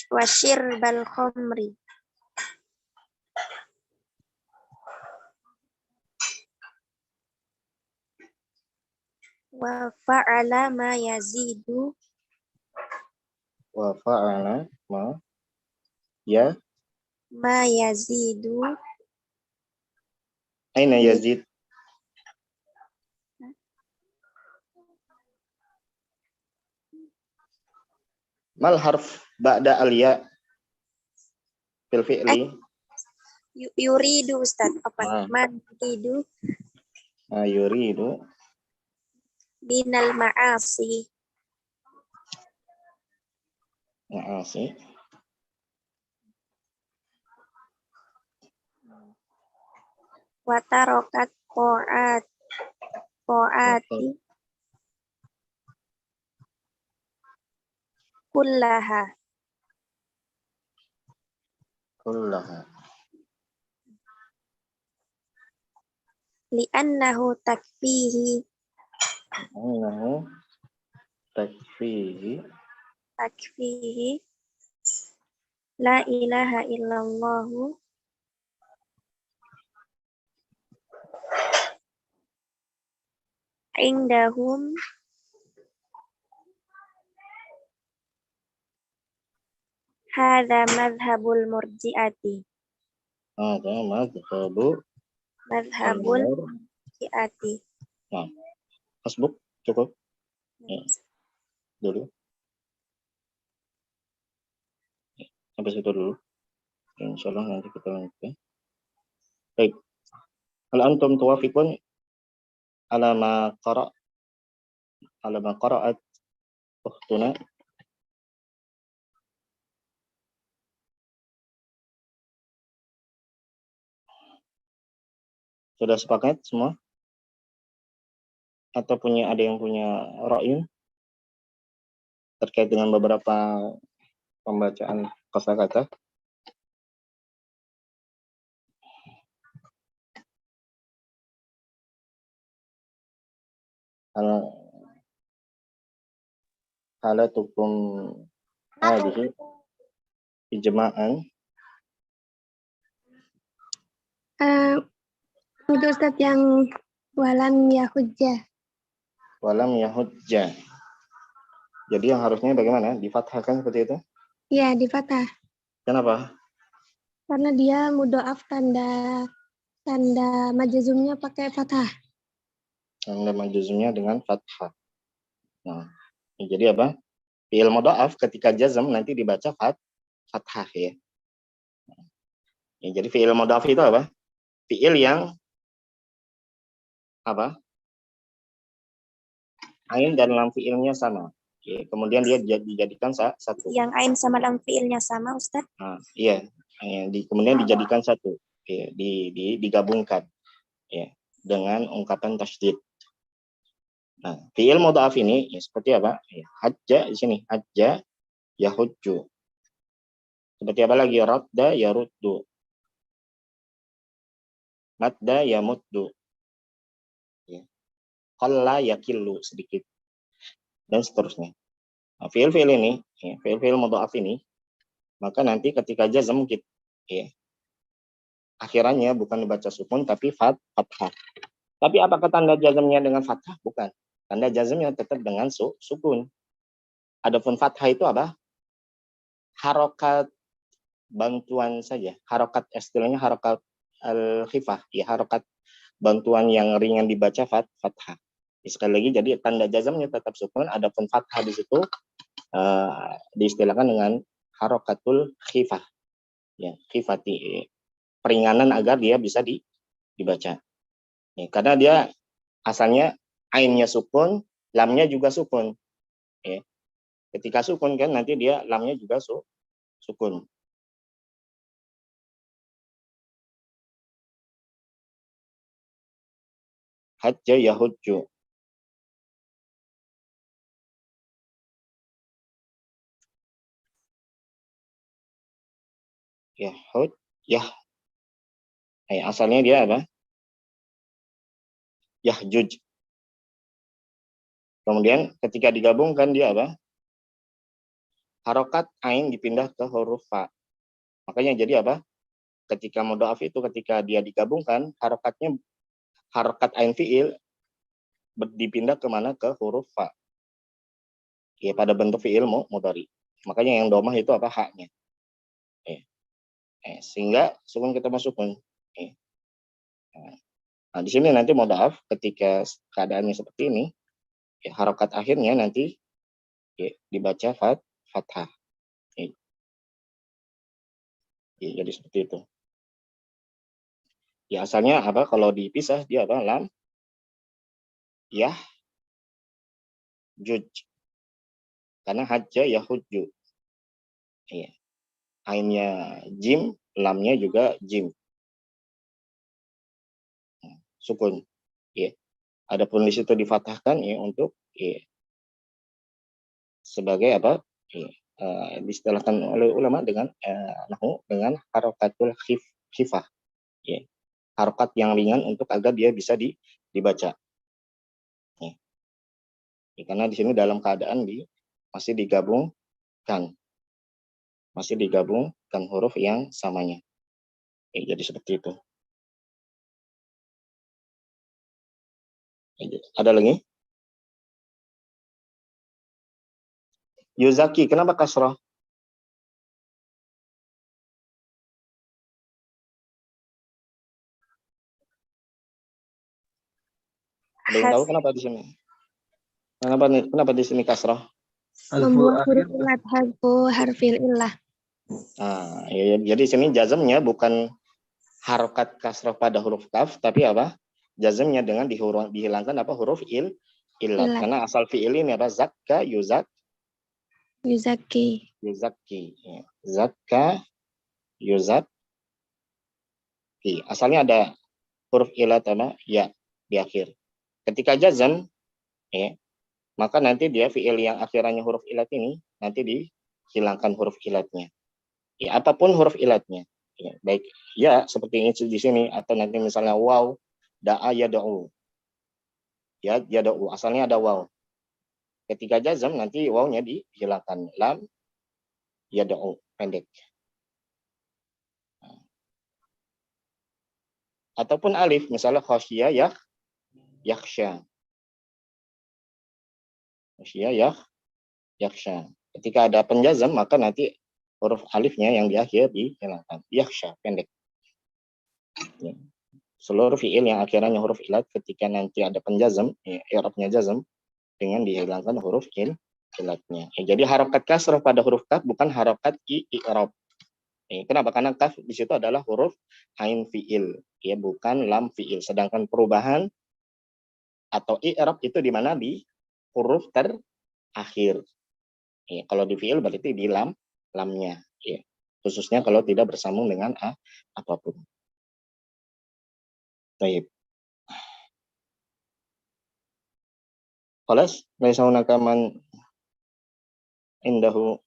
wasyirbal khomri wa fa'ala ma yazidu Wa fa'ala ya ma yazidu aina yazid mal harf ba'da al ya fil fi'li yuridu Ustaz apa Ah. man yuridu yuridu binal ma'asi ma'asi wa tarokat qo'ati kullaha kullaha li'annahu takfihi annahu takfihi la ilaha illallahu indahum hadza madhhabul murji'ati ada madhhabu madhhabul murji'ati hasbuk cukup dulu sampai situ dulu insyaallah nanti kita lanjutkan. Baik, hal antum tuwafiqun ala ma qara'at ukhtuna sudah sepakat semua atau ada yang punya ra'yu terkait dengan beberapa pembacaan kosakata? Halatukum hadhihi ijma'an untuk Ustaz yang walam yahujjah walam yahujjah. Jadi yang harusnya bagaimana? Difathahkan seperti itu? ya di fathah Kenapa? karena dia mudhoaf tanda majzumnya pakai fathah. Tanda majzumnya dengan fathah. Nah, jadi apa? Fi'il mudha'af ketika jazm nanti dibaca fathah ya. Jadi fi'il mudha'af itu apa? Fi'il yang apa? Ain dan lam fi'ilnya sama. Oke, kemudian dia dijadikan satu. Yang ain sama lam fi'ilnya sama, Ustaz? Nah, iya. Kemudian dijadikan satu. Oke, digabungkan ya dengan ungkapan tasydid. Nah, fi'il mudha'af ini ya, seperti apa? Ya, hajja di sini, hajja yahujju. Seperti apa lagi? Radda yaruddu. Madda yamuddu. Ya. Qalla yakillu sedikit. Dan seterusnya. Nah, fi'il-fi'il ini, ya, fi'il-fi'il mudha'af ini, maka nanti ketika jazm ya, akhirannya bukan dibaca sukun tapi fathah. Tapi apakah tanda jazmnya dengan fathah? Bukan. Tanda jazmnya tetap dengan sukun. Adapun fathah itu apa? Harokat bantuan saja. Harokat istilahnya harokat al-khifah, ya, harokat bantuan yang ringan dibaca fathah. Sekali lagi, jadi tanda jazmnya tetap sukun, adapun fathah di situ diistilahkan dengan harokatul khifah. Ya, khifati, peringanan agar dia bisa dibaca. Ya, karena dia asalnya ainnya sukun, lamnya juga sukun. Ya. Ketika sukun kan nanti dia lamnya juga sukun. Hajja yahujju. Yahud, yah. Asalnya dia apa? Yahjuj. Kemudian ketika digabungkan dia apa? Harokat ain dipindah ke huruf fa. Makanya jadi apa? Ketika mudhaf itu ketika dia digabungkan, harokat ain fiil dipindah kemana? Ke huruf fa. Ya, pada bentuk fiil mudhari. Makanya yang domah itu apa? Haknya. Sehingga sukun kita masukkan. Nah, di sini nanti mudhaf ketika keadaannya seperti ini, ya, harokat akhirnya nanti ya, dibaca fathah. Ya, jadi seperti itu. Ya, asalnya apa? Kalau dipisah dia apa? Lam, yah, juj. Karena hajja yahujju. Ya. Ainnya jim, lamnya juga jim. Sukun. Ya. Adapun di situ difathahkan ya untuk ya, sebagai apa? Ya, diistilahkan oleh ulama dengan dengan harokatul khifah. Ya. Harokat yang ringan untuk agar dia bisa dibaca. Ya. Ya, karena di sini dalam keadaan masih digabungkan huruf yang samanya. Ya, jadi seperti itu. Ya, ada lagi? Yuzaki, kenapa kasrah? Ada yang tahu kenapa di sini? Kenapa di sini kasrah? Membuat huruf ilat harfil illah. Nah, ya, jadi sini jazmnya bukan harokat kasrah pada huruf kaf, tapi apa? Jazmnya dengan dihilangkan apa? Huruf ilat. Karena asal fiil ini apa? Zakka, Yuzaki. Ya. Zakka, yuzaki. Asalnya ada huruf ilat apa? Ya, di akhir. Ketika jazm, ya, maka nanti dia fiil yang akhirannya huruf ilat ini nanti dihilangkan huruf ilatnya. Ya, apapun huruf ilatnya. Ya, baik ya seperti ini di sini atau nanti misalnya waw, da'a yada'u. Ya, yada'u asalnya ada waw. Ketika jazm nanti wawnya dihilangkan, lam yada'u pendek. Ataupun alif misalnya khosya yakhsha. Khosya yakhsha. Ketika ada penjazm maka nanti huruf alifnya yang di akhir dihilangkan. Yakhsha pendek. Ya. Seluruh fiil yang akhirnya huruf ilat ketika nanti ada penjazm, ya, i'rabnya jazm dengan dihilangkan huruf ilatnya. Ya, jadi harokat kasrah pada huruf kaf bukan harokat i'rab. Ya, kenapa? Karena kaf di situ adalah huruf ain fiil, ya bukan lam fiil. Sedangkan perubahan atau i'rab itu di mana di huruf terakhir. Ya, kalau di fiil berarti di lamnya, ya. Khususnya kalau tidak bersambung dengan apapun. Baik. Khalas, laisa hunaka man indahu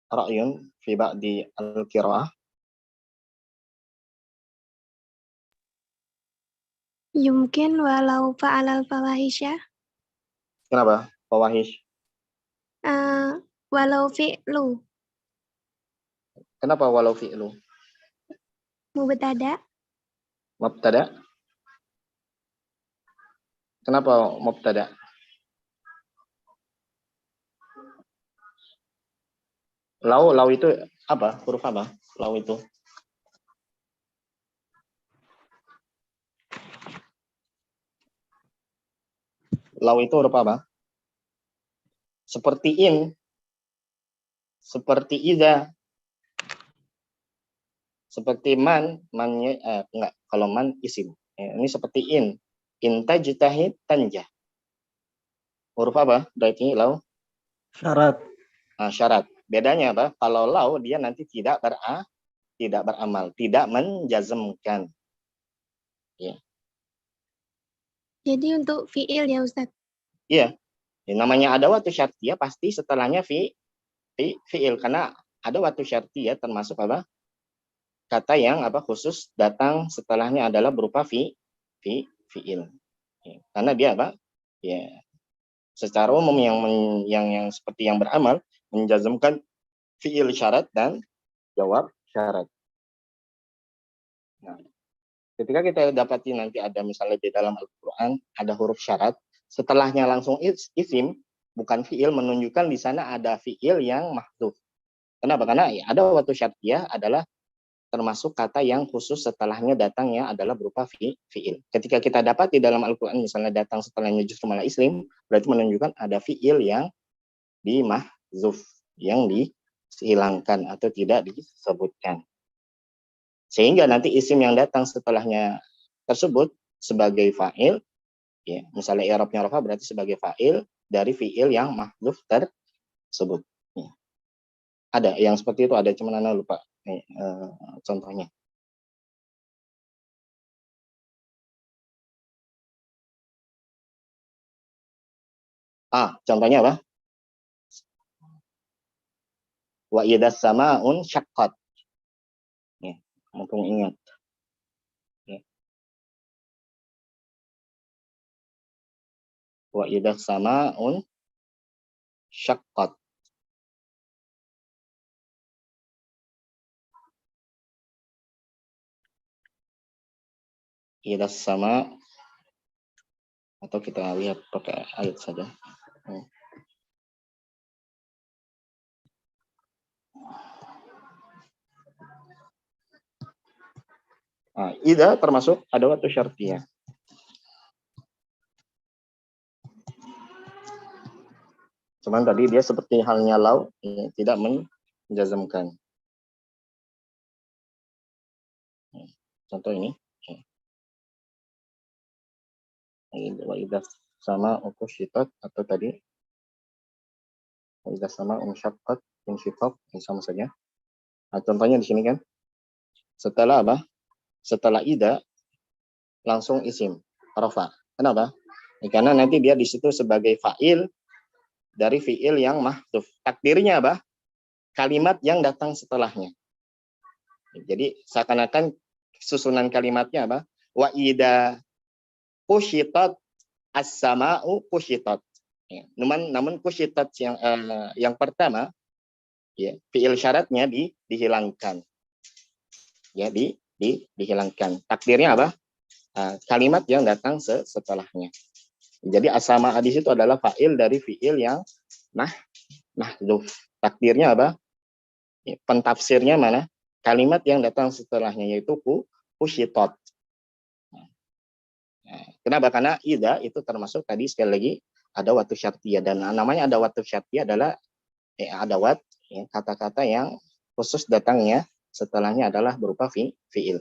ra'yun fi ba'di al-qira'ah. Yumkin walau fa'alal fawahisya. Kenapa? Fawahish. Walau fi'lu. Kenapa walau fi'lu? Mubtada. Mubtada. Kenapa mubtada? Lau itu apa? Huruf apa? Lau itu. Lau itu huruf apa? Seperti in. seperti idza, seperti mannya enggak, kalau man isim. Ya, ini seperti in tajtahid tanjah. Huruf apa? Berarti lau Syarat. syarat. Bedanya apa? Kalau lau dia nanti tidak beramal, tidak menjazmkan. Ya. Jadi untuk fiil ya Ustadz. Iya. Ya, namanya ada waktu syartiyah pasti setelahnya fiil, karena ada waktu syartiyah termasuk apa? Kata yang apa khusus datang setelahnya adalah berupa fiil. Ya. Karena dia apa? Ya, secara umum yang seperti yang beramal menjazmkan fiil syarat dan jawab syarat. Nah, ketika kita dapati nanti ada misalnya di dalam Al-Quran ada huruf syarat, setelahnya langsung isim, bukan fiil, menunjukkan di sana ada fiil yang mahdhuf. Kenapa? Karena ya, ada waktu syartiyah adalah termasuk kata yang khusus setelahnya datangnya adalah berupa fiil. Ketika kita dapat di dalam Al-Quran misalnya datang setelahnya justru malah isim, berarti menunjukkan ada fiil yang dimahzuf, yang dihilangkan atau tidak disebutkan. Sehingga nanti isim yang datang setelahnya tersebut sebagai fa'il, ya, misalnya i'rabnya rafa berarti sebagai fa'il dari fi'il yang mahdhuf tersebut. Ya. Ada yang seperti itu, ada cuman Anda lupa contohnya. Contohnya apa? Wa idas sama'un syaqqat. Ya, mumpung ingat. Ya. Wa idas sama'un syaqqat. Idas sama, atau kita lihat pakai ayat saja. Ida termasuk ada waktu syartiyah. Cuman tadi dia seperti halnya lau, ya, tidak menjazmkan. Contoh ini. Wa idza sama ukushitat atau tadi wa idza sama unsyaqqat insyiqaq sama saja. Nah, contohnya di sini kan setelah apa? Setelah ida langsung isim rafa. Kenapa? Karena nanti dia di situ sebagai fa'il dari fi'il yang mahdhuf. Takdirnya apa? Kalimat yang datang setelahnya. Jadi seakan-akan susunan kalimatnya apa? Wa idza kushitat as-sama'u kushitat. Ya, namun kushitat yang pertama, ya, fiil syaratnya dihilangkan. Ya, dihilangkan. Takdirnya apa? Kalimat yang datang setelahnya. Jadi as-sama'a di situ adalah fa'il dari fiil yang mahdhuf. Takdirnya apa? Ya, pentafsirnya mana? Kalimat yang datang setelahnya yaitu kushitat. Kenapa? Karena ida itu termasuk tadi sekali lagi ada waktu syartiyah, dan namanya ada waktu syartiyah adalah adawat, ya, kata-kata yang khusus datangnya setelahnya adalah berupa fiil.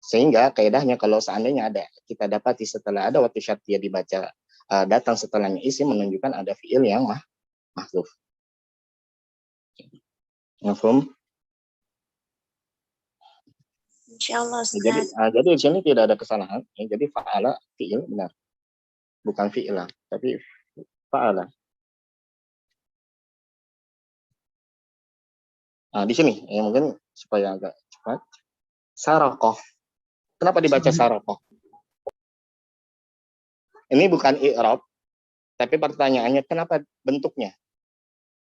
Sehingga kaidahnya kalau seandainya kita dapati setelah ada waktu syartiyah dibaca datang setelahnya isim menunjukkan ada fiil yang mahdhuf. Mafhum? Insyaallah Jadi Ustaz. di sini tidak ada kesalahan. Ya, jadi fa'ala fiil benar, bukan fi'ila, tapi fa'ala. Di sini ya mungkin supaya agak cepat. Sarokoh. Kenapa dibaca sarokoh? Ini bukan i'rab, tapi pertanyaannya kenapa bentuknya?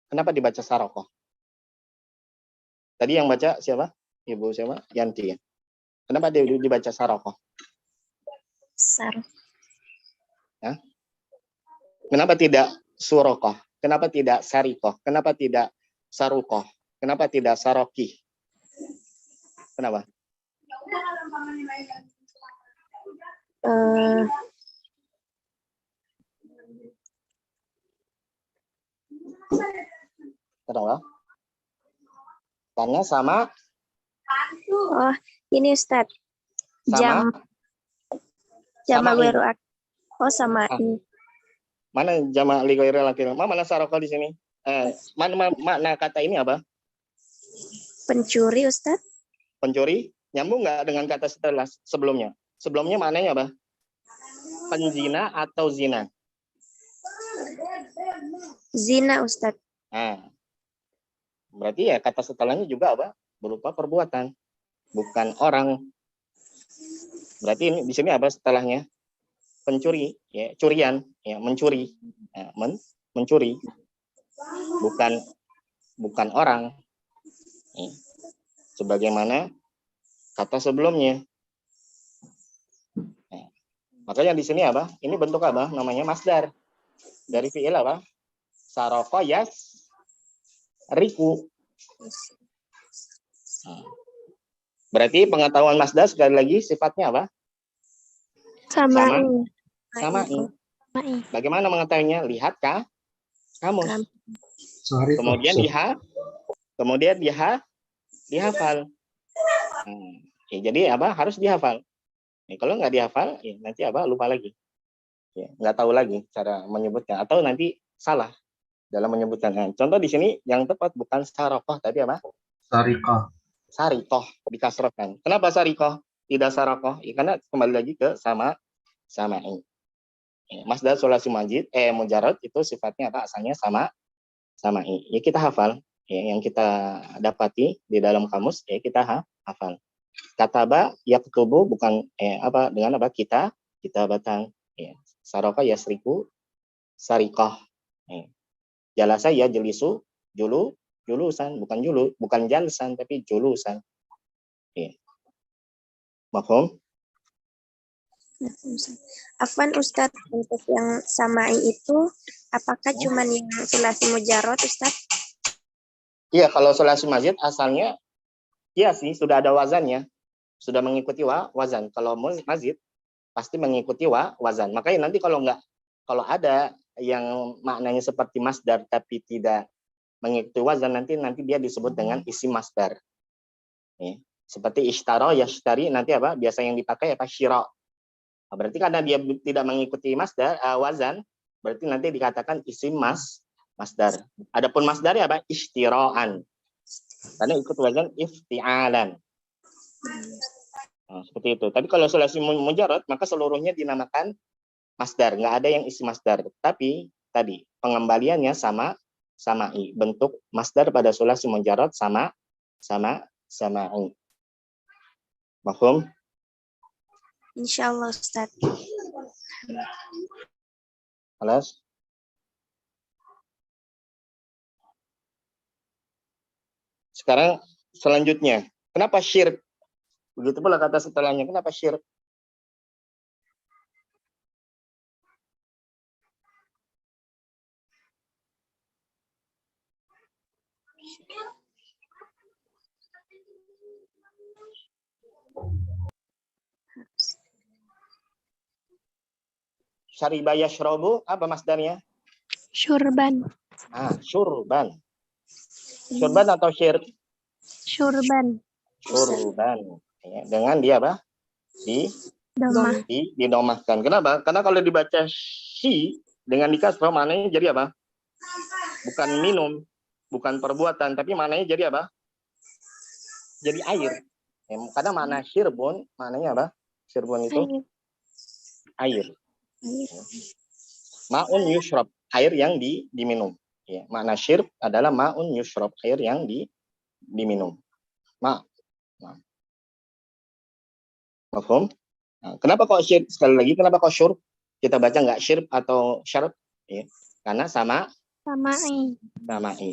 Kenapa dibaca sarokoh? Tadi yang baca siapa? Ibu siapa? Yanti ya. Kenapa dibaca sarokoh? Ya? Kenapa tidak surokoh? Kenapa tidak sarikoh? Kenapa tidak sarukoh? Kenapa tidak saroki? Kenapa? Kenapa? Karena sama Oh, ini Ustadz. Jam sama ghairu akil. Oh, sama ini. mana jama li ghairil akil? Mana saroko di sini? Mana makna kata ini apa? Pencuri, Ustadz. Pencuri. Nyambung nggak dengan kata setelah sebelumnya? Sebelumnya maknanya apa? Penzina atau zina? Zina, Ustadz. Nah, berarti ya kata setelahnya juga apa? Berupa perbuatan, bukan orang. Berarti ini di sini apa setelahnya? Pencuri, ya, curian, ya, mencuri, ya, mencuri, bukan orang. Ya. Sebagaimana kata sebelumnya. Ya. Makanya di sini apa? Ini bentuk apa? Namanya masdar. Dari fi'il apa? Saroko yas riku. Berarti pengetahuan masdar sekali lagi sifatnya apa? Sama. Bagaimana mengetahuinya? Lihat kamus. Kemudian dihafal. Ya, jadi apa? Harus dihafal. Ya, kalau nggak dihafal, ya nanti apa? Lupa lagi. Ya, nggak tahu lagi cara menyebutnya atau nanti salah dalam menyebutkan. Nah, contoh di sini yang tepat bukan sarokoh, tapi apa? Sarikoh dikasrohkan. Kenapa sarikoh? Tidak sarokoh? Ya, karena kembali lagi ke sama'i. Ya, masdar sulasi mujarad itu sifatnya apa? Asalnya sama'i. Ya kita hafal. Ya, yang kita dapati di dalam kamus, ya kita hafal. Kataba yaktubu bukan apa dengan apa? Kita batang. Ya. Saroka yasriku sarikoh. Ya. Jalasa ya jelisu julusan bukan jalsan tapi julusan. Ya. Mafhum? Afwan Ustadz, untuk yang sama'i itu apakah cuman yang sulasi mujarrad Ustadz? Iya, kalau sulasi mazid asalnya iya sih sudah ada wazannya. Sudah mengikuti wazan. Kalau mazid pasti mengikuti wazan. Makanya nanti kalau ada yang maknanya seperti masdar tapi tidak mengikuti wazan nanti dia disebut dengan isim masdar. Ya. Seperti ishtaro yashtari nanti apa? Biasa yang dipakai apa? Syira. Nah, berarti karena dia tidak mengikuti masdar wazan, berarti nanti dikatakan isim masdar. Adapun masdarnya apa? Ishtiraan. Karena ikut wazan ifti'alan. Nah, seperti itu. Tapi kalau sulasi mujarrad maka seluruhnya dinamakan masdar, nggak ada yang isi masdar. Tapi tadi pengembaliannya sama'i. Bentuk masdar pada sulasi mujarrad sama'i. Mafhum? Insyaallah Ustaz. Alas? Sekarang selanjutnya, kenapa syirk? Begitu pula kata setelahnya, kenapa syirk? Syariba yashrobu, apa masdarnya? Syurban. Syurban. Syurban atau syirk? Syurban. Syurban. Ya, dengan dia apa? Didomahkan. Kenapa? Karena kalau dibaca si dengan dikasroh maknanya jadi apa? Bukan minum, bukan perbuatan, tapi maknanya jadi apa? Jadi air. Ya, karena makna syirbun, maknanya apa? Syirbun itu air. Ma'un yushrab, air yang diminum. Ya, makna syirb adalah ma'un yushrab, air yang diminum. Mafhum? Nah, kenapa kok syirb? Sekali lagi, kenapa kok syurb? Kita baca nggak syirb atau syarb? Ya, karena sama'i.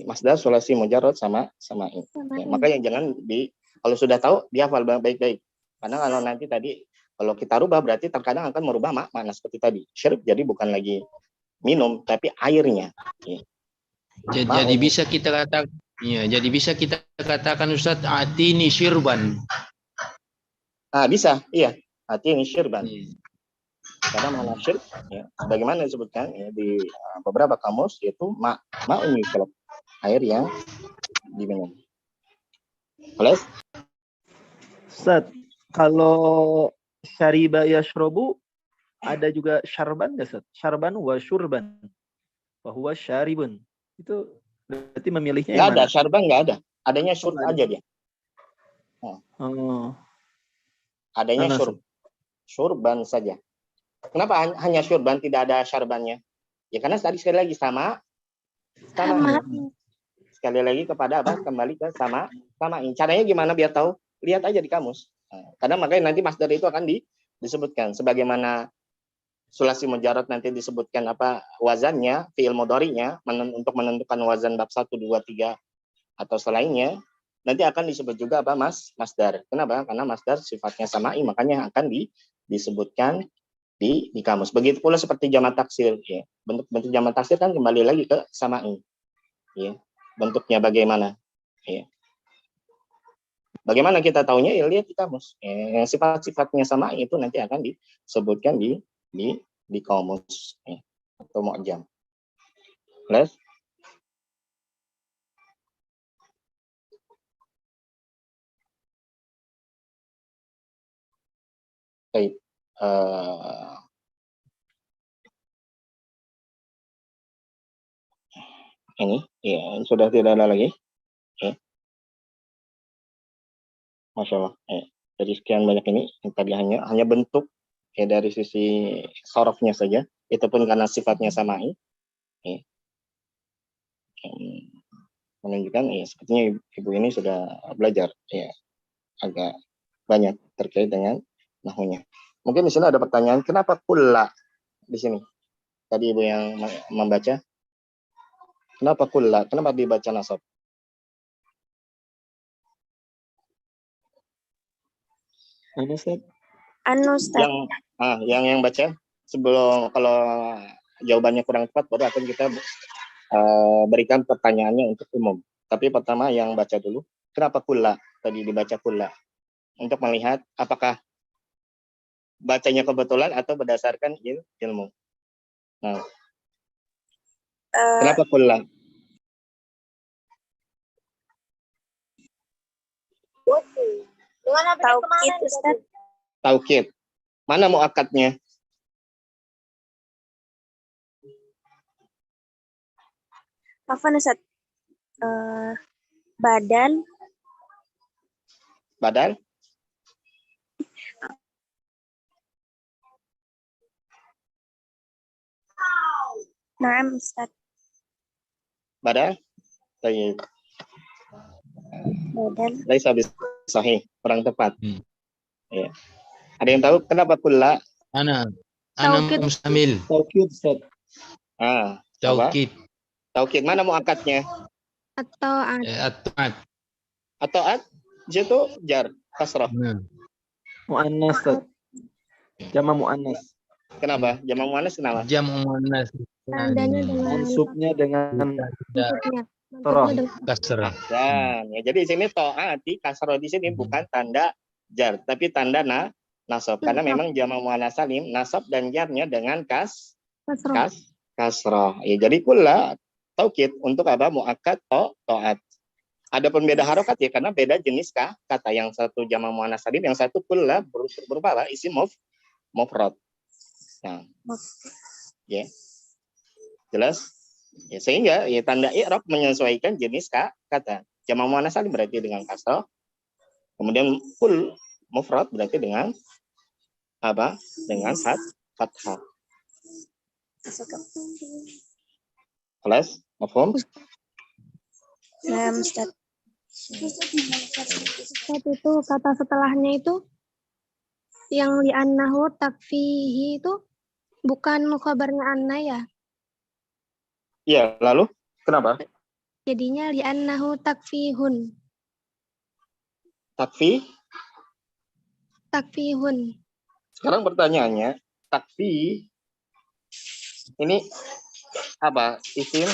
Masdar sulasi mujarrad sama'i. Ya, makanya jangan kalau sudah tahu dihafal baik-baik. Karena kalau nanti tadi kalau kita rubah berarti terkadang akan merubah makna seperti tadi. Syirb jadi bukan lagi minum tapi airnya. Ya. Jadi bisa kita katakan, ya, jadi bisa kita katakan Ustaz atini syirban. Bisa, iya. Atini syirban. Karena makna syirb, ya, sebagaimana disebutkan ya, di beberapa kamus yaitu ma'un yushrab, air yang diminum. Plus Ustaz, kalau syariba yashrobu ada juga syarban nggak, Ustaz? Syarban wa syurban. Wa huwa syaribun. Itu berarti memilihnya nggak yang ada, mana? syarban nggak ada. Adanya syurb nggak ada. aja dia. Oh, Adanya mana, syurb. Syurban saja. Kenapa hanya syurban, tidak ada syarbannya? Ya karena tadi sekali lagi sama. Sekali lagi kepada apa? Kembali ke sama. Caranya gimana biar tahu? Lihat aja di kamus. Karena makanya nanti masdar itu akan disebutkan sebagaimana sulasi mujarad nanti disebutkan apa wazannya, fi'il mudhari'nya untuk menentukan wazan bab 1 2 3 atau selainnya, nanti akan disebut juga apa masdar. Kenapa? Karena masdar sifatnya sama'i, makanya akan disebutkan di kamus. Begitu pula seperti jamak taksir, ya. Bentuk jamak taksir kan kembali lagi ke sama'i. Ya. Bentuknya bagaimana? Ya. Bagaimana kita tahunya? Ya lihat di kamus. Yang sifat-sifatnya sama'i itu nanti akan disebutkan di kamus, ya. Atau mu'jam. Plus baik. Ini ya sudah tidak ada lagi. Ya. Masya Allah. Ya. Jadi sekian banyak ini yang tadi hanya bentuk ya dari sisi sorofnya saja. Itu pun karena sifatnya sama'i. Ya. Menunjukkan ya sepertinya ibu ini sudah belajar ya agak banyak terkait dengan nahwunya. Mungkin di sini ada pertanyaan, kenapa kulla di sini? Tadi ibu yang membaca. Kenapa kulla? Kenapa dibaca nasab? Ustaz. Yang baca sebelum kalau jawabannya kurang tepat baru akan kita berikan pertanyaannya untuk umum. Tapi pertama yang baca dulu. Kenapa kulla? Tadi dibaca kulla. Untuk melihat apakah bacanya kebetulan atau berdasarkan ilmu. Nah, kenapa kulla? Taukid, Ustaz. Taukid. Mana muakkadnya? Afwan, Ustaz. Badal. Badal? Naam, Ustaz. Badal? Baik. Badal. Laisa sahih, kurang tepat. Ya. Ada yang tahu kenapa kulla? Ana Taukid. mustamil. taukid, Ustaz. Taukid. Taukid mana muakkadnya? At-ta'at. At-ta'at itu jar kasrah. Muannas, Ustaz. Jama muannas. Kenapa? Jama muannas kenapa? Jam muannas. Tandanya dengan Mansubnya dengan Roh. Kasrah. Dan ya, jadi di sini ta'at di kasrah di sini bukan tanda jar, tapi tanda nasab. Karena memang jama muannas salim nasab dan jarnya dengan kasrah. Ya, jadi kulla taukid untuk apa? Muakkad ta'at. Ada pembeda harokat ya karena beda jenis kata. Yang satu jama muannas salim, yang satu kulla berupa apa? Isim mufrad. Nah, ya. Jelas? Ya, sehingga ya tanda i'rab menyesuaikan jenis kata. Jama muannas salim berarti dengan kasrah. Kemudian kul mufrad berarti dengan apa? Dengan fathah. Kelas? Mafhum? Nah, Ustaz. Ustaz, itu kata setelahnya itu yang li'annahu takfihi itu bukan khabarnya anna ya? Iya, lalu kenapa? Jadinya li'annahu takfihun. Takfihun. Sekarang pertanyaannya, takfi ini apa? Isim?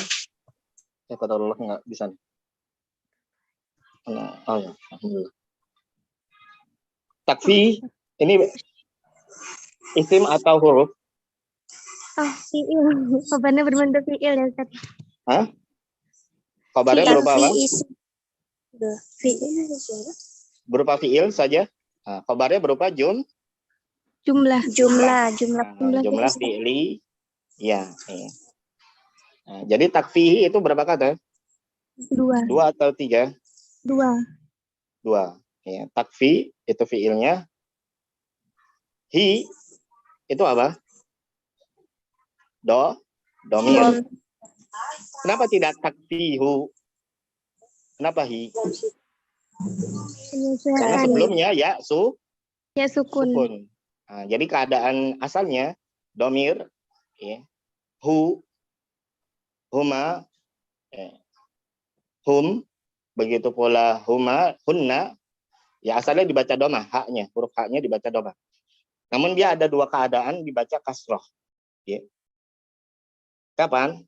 Ya, qadarullah nggak bisa. Oh ya, alhamdulillah. Takfi ini isim atau huruf? Oh, fi'il. Khabarnya berbentuk fi'il ya, Ustaz. Hah? Khabarnya Fi'il, berupa apa? Fi'il. Berupa fi'il saja. Nah, khabarnya berupa Jumlah. jumlah Jumlah fi'li. Ya. Nah, jadi takfihi itu berapa kata? 2. 2 atau 3? 2. 2. Ya, takfi itu fi'ilnya. Hi itu apa? Domir. Kenapa tidak takfihu? Kenapa hi? Karena sebelumnya ya sukun. Nah, jadi keadaan asalnya domir, ya, huma, hum, begitu pula huma, hunna, ya asalnya dibaca domah, haknya, huruf haknya dibaca domah. Namun dia ada 2 keadaan dibaca kasroh. Ya. Kapan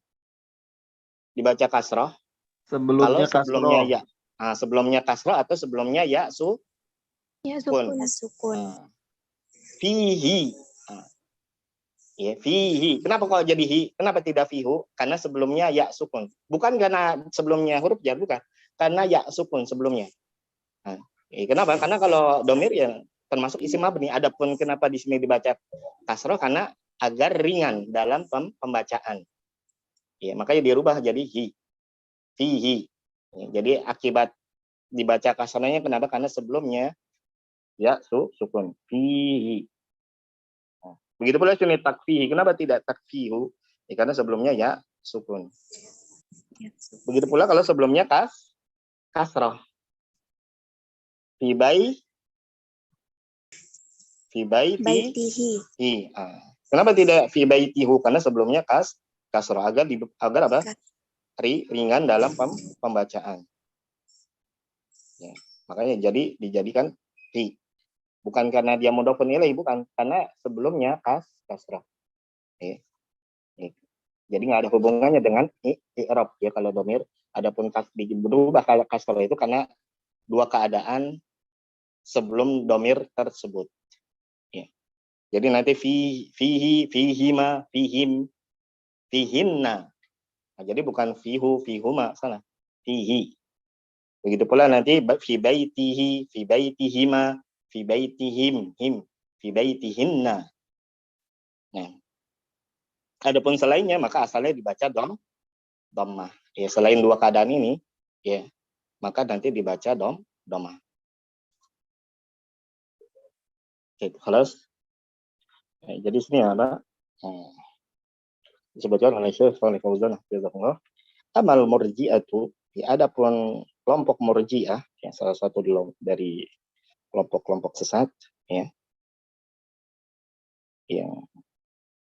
dibaca kasroh? Sebelumnya Kalau sebelumnya kasroh. ya, sebelumnya kasroh atau sebelumnya ya sukun. Fihi. Ya, fihi. Kenapa kalau jadi hi? Kenapa tidak fihu? Karena sebelumnya ya sukun. Bukan karena sebelumnya huruf jar, bukan. Karena ya sukun sebelumnya. Kenapa? Karena kalau domir ya termasuk isim mabni. Adapun kenapa di sini dibaca kasroh? Karena agar ringan dalam pembacaan. Ya, makanya dirubah jadi hi. Fihi. Ya, jadi akibat dibaca kasrohnya kenapa? Karena sebelumnya ya sukun. Fihi. Begitu pula sini takfihi. Kenapa tidak takfihu? Ya, karena sebelumnya ya sukun. Begitu pula kalau sebelumnya kasroh. Fibaitihi. Kenapa tidak fibaitihu? Karena sebelumnya kasroh agar apa? Ringan dalam pembacaan. Ya, makanya jadi dijadikan hi. Bukan karena dia mudhofun ilaih, bukan, karena sebelumnya kasroh. Jadi nggak ada hubungannya dengan i'rab ya kalau domir. Adapun berubah kalau kasroh itu karena 2 keadaan sebelum domir tersebut. Ya. Jadi nanti fihi, fihima, fihim, fihinna. Nah, jadi bukan fihu, fihuma, salah. Fihi. Begitu pula nanti fi baitihi, fi baitihima, fi baitihim, fi baitihinna. Nah, adapun selainnya maka asalnya dibaca dhammah. Ya, selain 2 keadaan ini, ya, maka nanti dibaca dhammah. Oke, kelas. Nah, jadi sini ada disebutkan oleh Syekh Shalih Fauzan hafizahullah. Amal murji'atu, ya, adapun kelompok murji'ah, ya, salah satu dari kelompok-kelompok sesat, ya, yang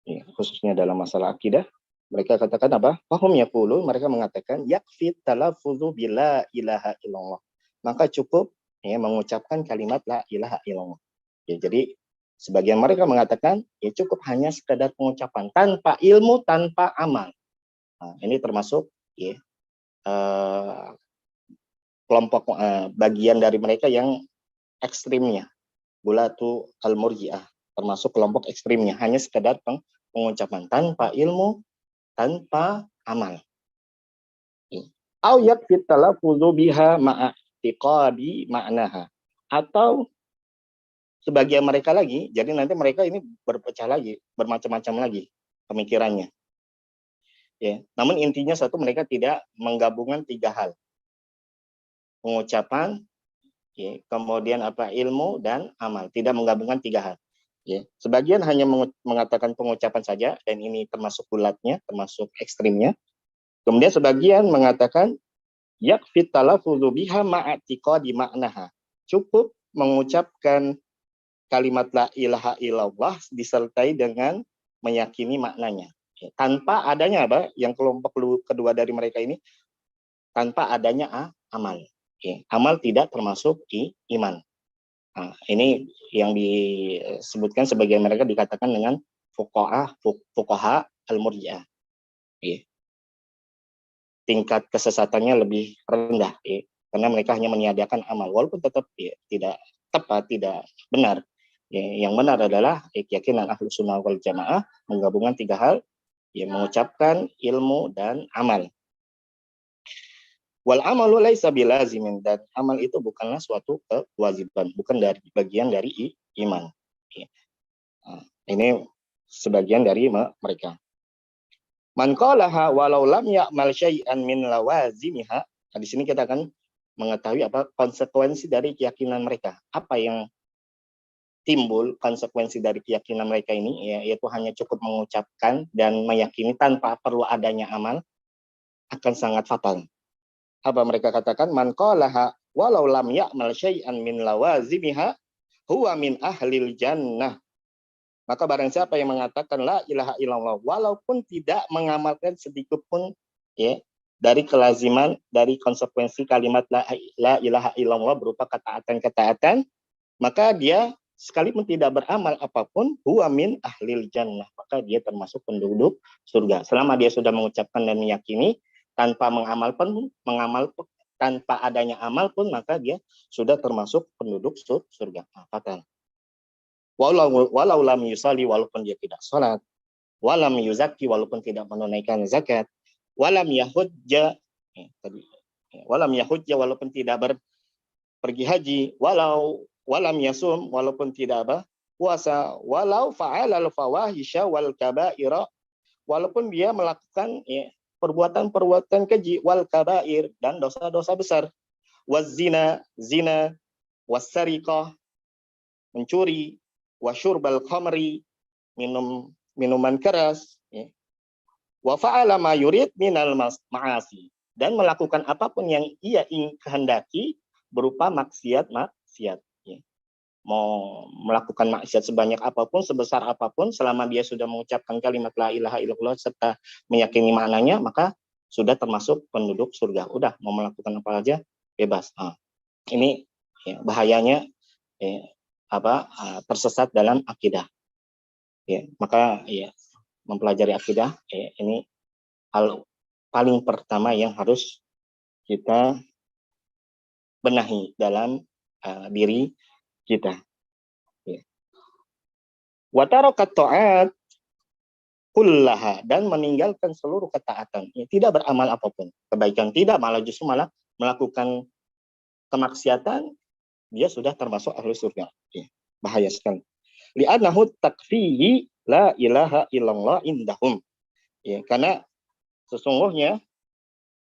ya, khususnya dalam masalah akidah, mereka katakan apa? Fahum yaqulu, mereka mengatakan yakfi talaffuzu bila ilaha illallah. Maka cukup ya mengucapkan kalimat la ilaha illallah. Ya, jadi sebagian mereka mengatakan ya cukup hanya sekedar pengucapan tanpa ilmu, tanpa amal. Nah, ini termasuk ya kelompok bagian dari mereka yang ekstrimnya, Gulatu al-Murji'ah, termasuk kelompok ekstrimnya, hanya sekedar pengucapan tanpa ilmu, tanpa amal. Au yakfit talaffuzu biha ma'a tiqadi ma'naha. Atau sebagian mereka lagi, jadi nanti mereka ini berpecah lagi, bermacam-macam lagi pemikirannya. Ya, namun intinya satu, mereka tidak menggabungkan 3 hal. Pengucapan, ya, kemudian apa, ilmu dan amal, tidak menggabungkan 3 hal. Ya, sebagian hanya mengatakan pengucapan saja, dan ini termasuk bulatnya, termasuk ekstrimnya. Kemudian sebagian mengatakan yakfit talaffuzu biha ma'atiqadi ma'naha. Cukup mengucapkan kalimat la ilaha illallah disertai dengan meyakini maknanya. Ya, tanpa adanya apa? Yang kelompok kedua dari mereka ini, tanpa adanya amal. Ya, amal tidak termasuk iman. Nah, ini yang disebutkan sebagian mereka dikatakan dengan fuqaha al-murji'ah. Ya. Tingkat kesesatannya lebih rendah, ya. Karena mereka hanya meniadakan amal, walaupun tetap ya, tidak tepat, tidak benar. Ya, yang benar adalah keyakinan Ahlus Sunnah wal Jamaah menggabungkan 3 hal, ya, mengucapkan, ilmu, dan amal. Wal amalu laisa bilazimin, dan amal itu bukanlah suatu kewajiban, bukan dari bagian dari iman. Nah, ini sebagian dari mereka. Man qalaha walau lam ya'mal syai'an min lawazimiha. Nah, di sini kita akan mengetahui apa konsekuensi dari keyakinan mereka. Apa yang timbul konsekuensi dari keyakinan mereka ini, yaitu hanya cukup mengucapkan dan meyakini tanpa perlu adanya amal, akan sangat fatal. Apa mereka katakan? Man qalaha walau lam ya'mal syai'an min lawazimiha huwa min ahlil jannah. Maka barang siapa yang mengatakan la ilaha illallah walaupun tidak mengamalkan sedikit pun dari kelaziman, dari konsekuensi kalimat la ilaha illallah berupa ketaatan-ketaatan, maka dia sekalipun tidak beramal apapun, huwa min ahlil jannah, maka dia termasuk penduduk surga. Selama dia sudah mengucapkan dan meyakini tanpa tanpa adanya amal pun, maka dia sudah termasuk penduduk surga. Fatal. Walau lam yusali, walaupun dia tidak salat, walam yuzaki, walaupun tidak menunaikan zakat, walam yahujja, walaupun tidak pergi haji, walam yasum, walaupun tidak puasa, walau fa'alal fawahisha wal kaba'ira, walaupun dia melakukan perbuatan-perbuatan keji, wal kabair, dan dosa-dosa besar, wazina, zina, wasariqah, mencuri, wasyurbal khamri, minuman keras, wa fa'ala ma yurid minal ma'asi, dan melakukan apapun yang ia kehendaki berupa maksiat. Mau melakukan maksiat sebanyak apapun, sebesar apapun, selama dia sudah mengucapkan kalimat la ilaha illallah serta meyakini maknanya, maka sudah termasuk penduduk surga. Udah, mau melakukan apa aja bebas. Ini bahayanya tersesat dalam akidah. Maka mempelajari akidah ini hal paling pertama yang harus kita benahi dalam diri kita. Wa taraka ta'at kullaha, dan meninggalkan seluruh ketaatan. Tidak beramal apapun, kebaikan tidak, justru melakukan kemaksiatan, dia sudah termasuk ahli surga. Bahaya sekali. Li'annahu takfihi la ilaha illallah indahum. Karena sesungguhnya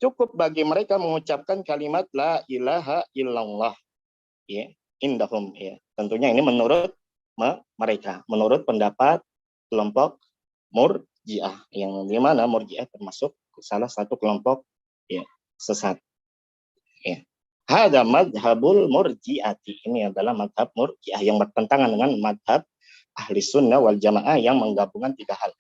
cukup bagi mereka mengucapkan kalimat la ilaha illallah. Indahum. Tentunya ini menurut mereka, menurut pendapat kelompok Murji'ah, yang dimana Murji'ah termasuk salah satu kelompok sesat. Hada madhabul murji'ati, ini adalah madhab Murji'ah yang bertentangan dengan madhab ahli sunnah wal jamaah yang menggabungkan tiga hal.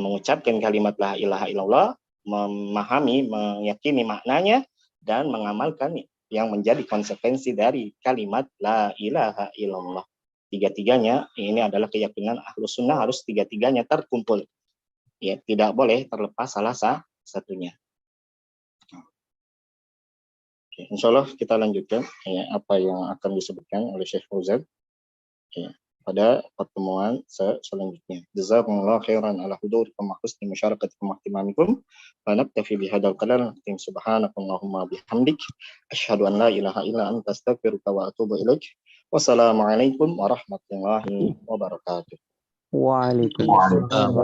Mengucapkan kalimat la ilaha illallah, memahami, meyakini maknanya, dan mengamalkan yang menjadi konsekuensi dari kalimat la ilaha illallah. Tiga-tiganya ini adalah keyakinan ahlu sunnah, harus tiga-tiganya terkumpul. Tidak boleh terlepas salah satunya. Insya Allah kita lanjutkan apa yang akan disebutkan oleh Syekh Fauzan pada pertemuan selanjutnya. Jazakumullah khairan ala hudurikum wa husni musyarakatikum wa ihtimamikum. Wa naktafi bihadzal qadar. Subhanakallahumma bihamdik asyhadu an la ilaha illa anta astaghfiruka wa atubu ilaik. Wassalamualaikum warahmatullahi wabarakatuh. Waalaikumsalam.